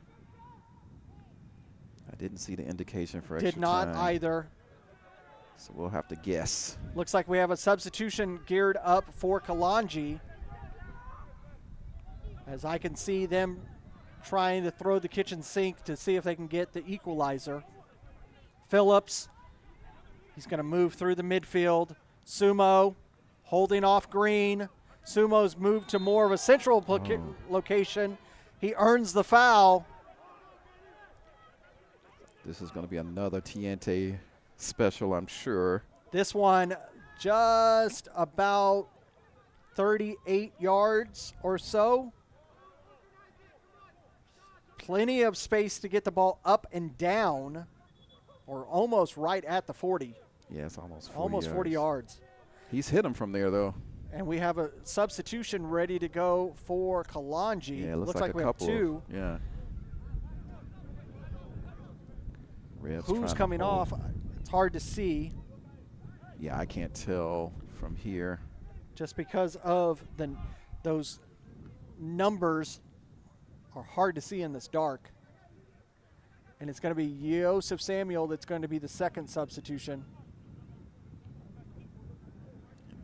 [SPEAKER 3] I didn't see the indication for extra
[SPEAKER 2] Did not
[SPEAKER 3] time,
[SPEAKER 2] either.
[SPEAKER 3] so we'll have to guess.
[SPEAKER 2] Looks like we have a substitution geared up for Kalonji. As I can see them trying to throw the kitchen sink to see if they can get the equalizer. Phillips, he's going to move through the midfield. Sumo holding off Green. Sumo's moved to more of a central location. He earns the foul.
[SPEAKER 3] This is going to be another Tiente special, I'm sure.
[SPEAKER 2] This one just about 38 yards or so. Plenty of space to get the ball up and down, or almost right at the 40.
[SPEAKER 3] Yeah, it's almost 40
[SPEAKER 2] Almost 40 yards.
[SPEAKER 3] He's hit him from there, though.
[SPEAKER 2] And we have a substitution ready to go for Kalonji.
[SPEAKER 3] Yeah, it looks
[SPEAKER 2] like
[SPEAKER 3] a
[SPEAKER 2] we have
[SPEAKER 3] couple.
[SPEAKER 2] two.
[SPEAKER 3] Yeah. Revs
[SPEAKER 2] Who's
[SPEAKER 3] trying to
[SPEAKER 2] coming
[SPEAKER 3] hold.
[SPEAKER 2] off? It's hard to see
[SPEAKER 3] Yeah, I can't tell from here.
[SPEAKER 2] just because of those numbers are hard to see in this dark. And it's going to be Joseph Samuel that's going to be the second substitution.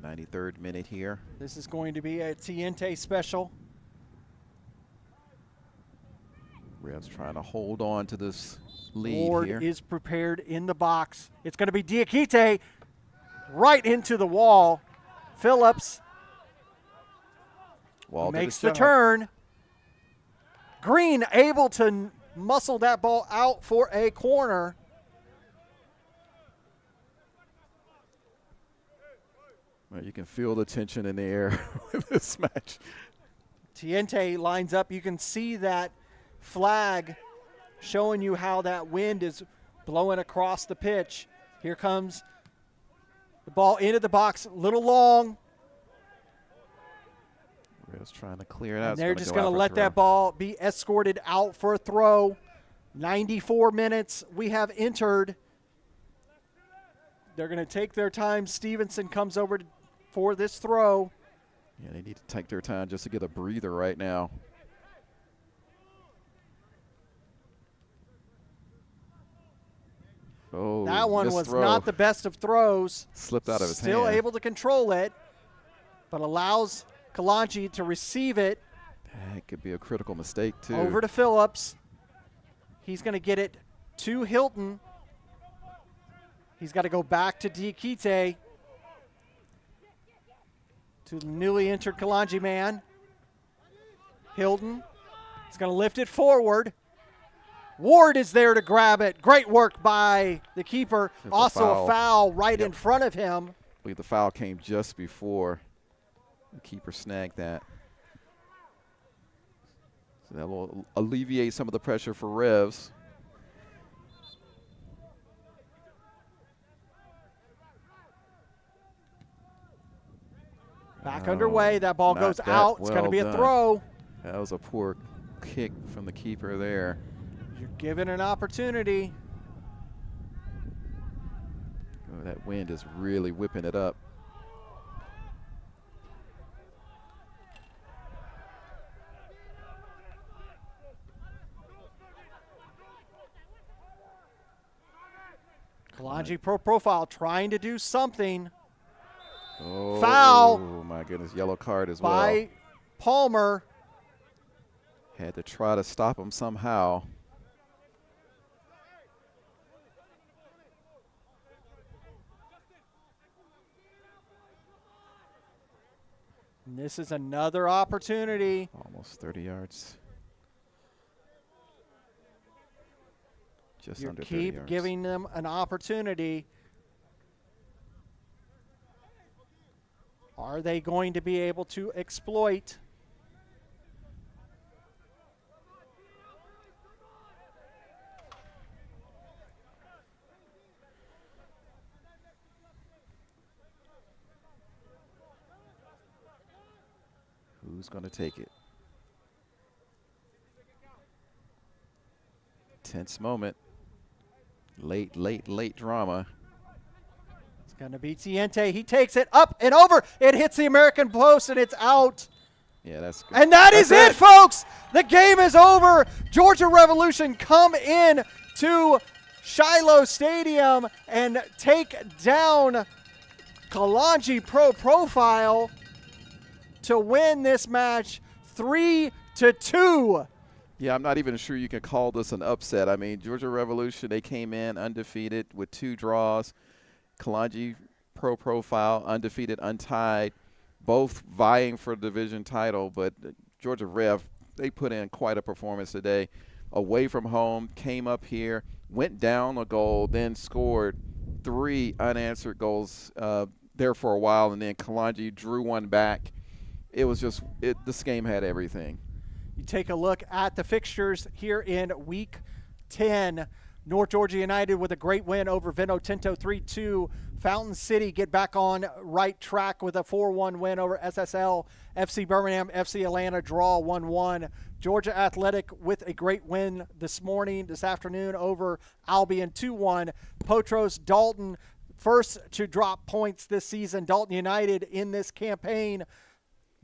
[SPEAKER 3] 93rd minute here.
[SPEAKER 2] This is going to be a Tiente special.
[SPEAKER 3] Revs trying to hold on to this lead
[SPEAKER 2] Ward
[SPEAKER 3] here.
[SPEAKER 2] is prepared in the box. It's going to be Diakite right into the wall. Phillips
[SPEAKER 3] Wall did
[SPEAKER 2] makes
[SPEAKER 3] his
[SPEAKER 2] the
[SPEAKER 3] job.
[SPEAKER 2] turn. Green able to muscle that ball out for a corner.
[SPEAKER 3] Well, you can feel the tension in the air with this match.
[SPEAKER 2] Tiente lines up. You can see that flag showing you how that wind is blowing across the pitch. Here comes the ball into the box, a little long.
[SPEAKER 3] Revs trying to clear it out.
[SPEAKER 2] And
[SPEAKER 3] It's
[SPEAKER 2] they're
[SPEAKER 3] gonna
[SPEAKER 2] just
[SPEAKER 3] go
[SPEAKER 2] going
[SPEAKER 3] out
[SPEAKER 2] to
[SPEAKER 3] for
[SPEAKER 2] let
[SPEAKER 3] throw.
[SPEAKER 2] that ball be escorted out for a throw. 94 minutes we have entered. They're going to take their time. Stevenson comes over for this throw.
[SPEAKER 3] Yeah, they need to take their time just to get a breather right now. Oh,
[SPEAKER 2] that one was
[SPEAKER 3] throw.
[SPEAKER 2] not the best of throws.
[SPEAKER 3] Slipped out of his hand.
[SPEAKER 2] Still able to control it, but allows Kalonji to receive it.
[SPEAKER 3] That could be a critical mistake, too.
[SPEAKER 2] Over to Phillips. He's going to get it to Hilton. He's got to go back to Diakite. To the newly entered Kalonji man. Hilton is going to lift it forward. Ward is there to grab it. Great work by the keeper. Also a foul right in front of him.
[SPEAKER 3] I believe the foul came just before the keeper snagged that. So that will alleviate some of the pressure for Revs.
[SPEAKER 2] Back underway. That ball goes out. It's going to be a throw.
[SPEAKER 3] That was a poor kick from the keeper there.
[SPEAKER 2] You're given an opportunity.
[SPEAKER 3] Oh, that wind is really whipping it up.
[SPEAKER 2] Kalonji profile trying to do something.
[SPEAKER 3] Oh,
[SPEAKER 2] foul.
[SPEAKER 3] Oh, my goodness. Yellow card as
[SPEAKER 2] by
[SPEAKER 3] well.
[SPEAKER 2] Palmer.
[SPEAKER 3] Had to try to stop him somehow.
[SPEAKER 2] And this is another opportunity.
[SPEAKER 3] Almost 30 yards. Just
[SPEAKER 2] You
[SPEAKER 3] under 30
[SPEAKER 2] keep
[SPEAKER 3] yards.
[SPEAKER 2] giving them an opportunity. Are they going to be able to exploit?
[SPEAKER 3] Who's going to take it? Tense moment. Late drama.
[SPEAKER 2] It's going to be Tiente. He takes it up and over. It hits the American post and it's out.
[SPEAKER 3] Yeah, that's good.
[SPEAKER 2] And that's it, folks. The game is over. Georgia Revolution come in to Shiloh Stadium and take down Kalonji Profile to win this match 3-2.
[SPEAKER 3] Yeah, I'm not even sure you can call this an upset. I mean, Georgia Revolution, they came in undefeated with 2 draws. Kalonji Profile, undefeated, untied, both vying for the division title. But Georgia Rev, they put in quite a performance today. Away from home, came up here, went down a goal, then scored 3 unanswered goals there for a while, and then Kalonji drew one back. It was just this game had everything.
[SPEAKER 2] You take a look at the fixtures here in Week 10. North Georgia United with a great win over Vino Tinto 3-2. Fountain City get back on right track with a 4-1 win over SSL. FC Birmingham, FC Atlanta draw 1-1. Georgia Athletic with a great win this afternoon over Albion 2-1. Potros Dalton first to drop points this season. Dalton United in this campaign.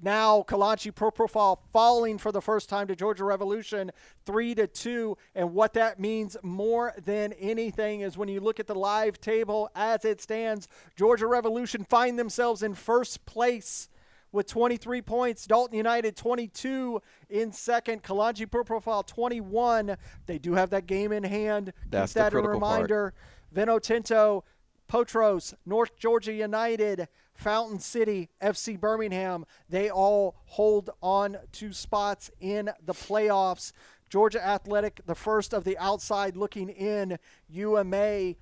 [SPEAKER 2] Now Kalonji Profile falling for the first time to Georgia Revolution 3-2. And what that means more than anything is when you look at the live table as it stands, Georgia Revolution find themselves in first place with 23 points. Dalton United 22 in second. Kalonji Profile 21. They do have that game in hand.
[SPEAKER 3] That's
[SPEAKER 2] Keep that
[SPEAKER 3] the
[SPEAKER 2] a
[SPEAKER 3] critical
[SPEAKER 2] reminder. Vino Tinto, Potros, North Georgia United, Fountain City, FC Birmingham, they all hold on to spots in the playoffs. Georgia Athletic, the first of the outside looking in. UMA,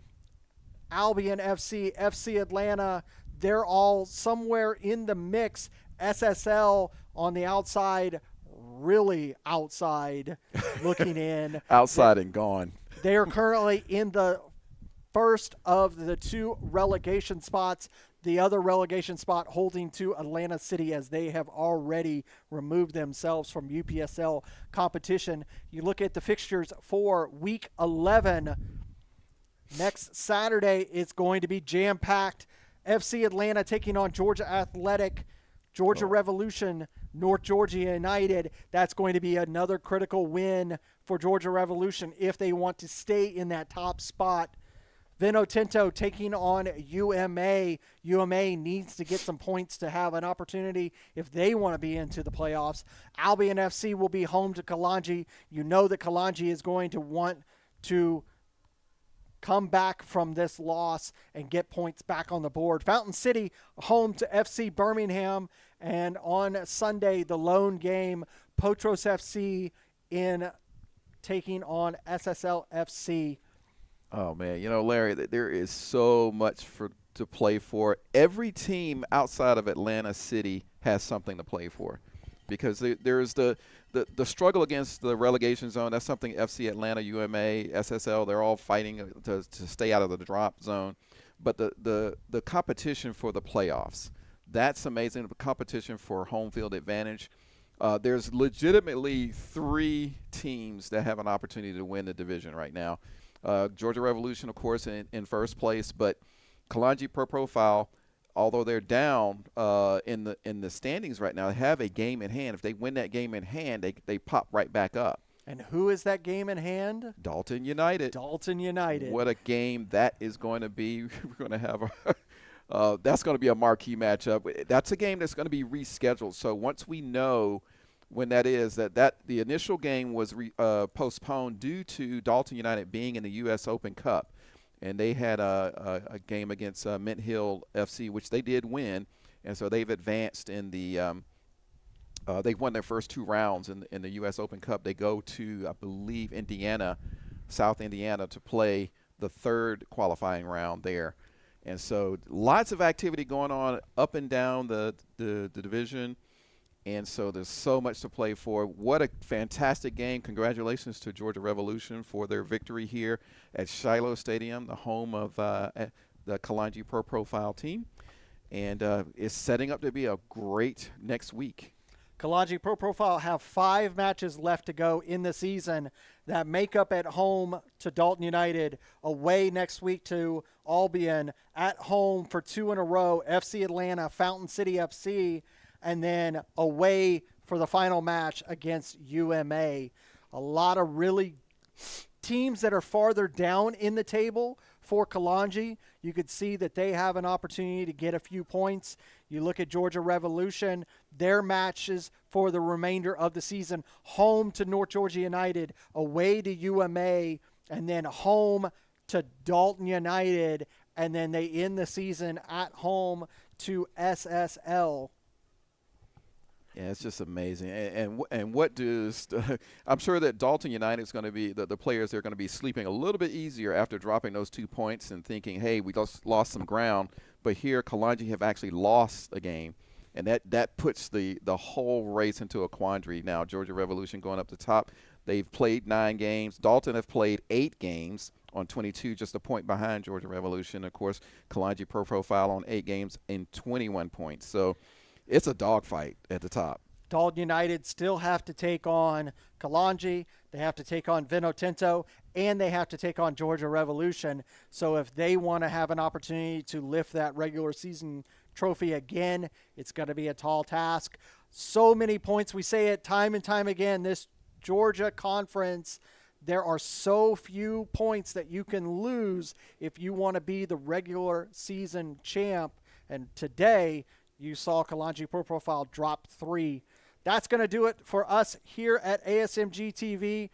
[SPEAKER 2] Albion FC, FC Atlanta, they're all somewhere in the mix. SSL on the outside, really outside looking in.
[SPEAKER 3] Outside and gone.
[SPEAKER 2] They are currently in the first of the 2 relegation spots. The other relegation spot holding to Atlanta City as they have already removed themselves from UPSL competition. You look at the fixtures for Week 11. Next Saturday, it's going to be jam-packed. FC Atlanta taking on Georgia Athletic. Georgia Revolution, North Georgia United. That's going to be another critical win for Georgia Revolution if they want to stay in that top spot. Vinotinto taking on UMA. UMA needs to get some points to have an opportunity if they want to be into the playoffs. Albion FC will be home to Kalonji. You know that Kalonji is going to want to come back from this loss and get points back on the board. Fountain City home to FC Birmingham, and on Sunday the lone game, Potros FC in taking on SSL FC.
[SPEAKER 3] Oh man, Larry, there is so much to play for. Every team outside of Atlanta City has something to play for, because there's the struggle against the relegation zone. That's something FC Atlanta, UMA, SSL, they're all fighting to stay out of the drop zone. But the competition for the playoffs, that's amazing. The competition for home field advantage. There's legitimately 3 teams that have an opportunity to win the division right now. Georgia Revolution, of course, in first place, but Kalonji Pro Profile, although they're down in the standings right now, they have a game in hand. If they win that game in hand, they pop right back up.
[SPEAKER 2] And who is that game in hand?
[SPEAKER 3] Dalton United.
[SPEAKER 2] Dalton United.
[SPEAKER 3] What a game that is going to be. We're going to have that's going to be a marquee matchup. That's a game that's going to be rescheduled. So once we know when that is, that the initial game was postponed due to Dalton United being in the U.S. Open Cup. And they had a game against Mint Hill FC, which they did win. And so they've advanced in the they've won their first 2 rounds in the U.S. Open Cup. They go to, I believe, Indiana, South Indiana, to play the 3rd qualifying round there. And so lots of activity going on up and down the division. And so there's so much to play for. What a fantastic game. Congratulations to Georgia Revolution for their victory here at Shiloh Stadium, the home of the Kalonji Pro Profile team. And it's setting up to be a great next week.
[SPEAKER 2] Kalonji Pro Profile have 5 matches left to go in the season that make up at home to Dalton United, away next week to Albion, at home for 2 in a row, FC Atlanta, Fountain City FC, and then away for the final match against UMA. A lot of really teams that are farther down in the table for Kalonji. You could see that they have an opportunity to get a few points. You look at Georgia Revolution, their matches for the remainder of the season, home to North Georgia United, away to UMA, and then home to Dalton United, and then they end the season at home to SSL.
[SPEAKER 3] Yeah, it's just amazing. And what does I'm sure that Dalton United is going to be the players, they're going to be sleeping a little bit easier after dropping those 2 points and thinking, hey, we just lost some ground. But here, Kalonji have actually lost a game, and that puts the whole race into a quandary. Now, Georgia Revolution going up the top. They've played 9 games. Dalton have played 8 games on 22, just a point behind Georgia Revolution. Of course, Kalonji Pro Profile on 8 games and 21 points. So it's a dogfight at the top.
[SPEAKER 2] Dalton United still have to take on Kalonji, they have to take on Vinotinto, and they have to take on Georgia Revolution. So if they want to have an opportunity to lift that regular season trophy again, it's going to be a tall task. So many points. We say it time and time again, this Georgia conference, there are so few points that you can lose if you want to be the regular season champ. And today, you saw Kalonji Pro Profile drop 3. That's going to do it for us here at ASMG TV.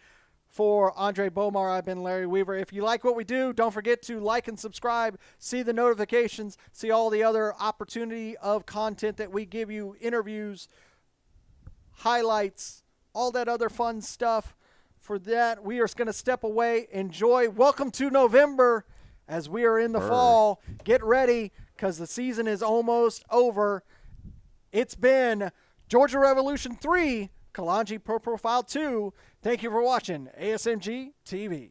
[SPEAKER 2] For Andre Bomar, I've been Larry Weaver. If you like what we do, don't forget to like and subscribe, see the notifications, see all the other opportunity of content that we give you, interviews, highlights, all that other fun stuff. For that, we are going to step away. Enjoy. Welcome to November as we are in the fall. Get ready, because the season is almost over. It's been Georgia Revolution 3, Kalonji Pro Profile 2. Thank you for watching ASMG TV.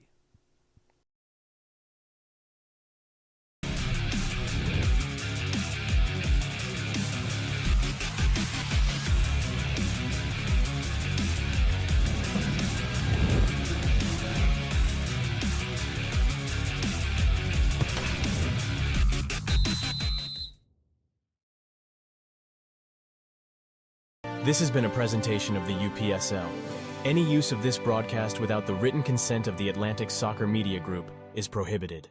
[SPEAKER 1] This has been a presentation of the UPSL. Any use of this broadcast without the written consent of the Atlantic Soccer Media Group is prohibited.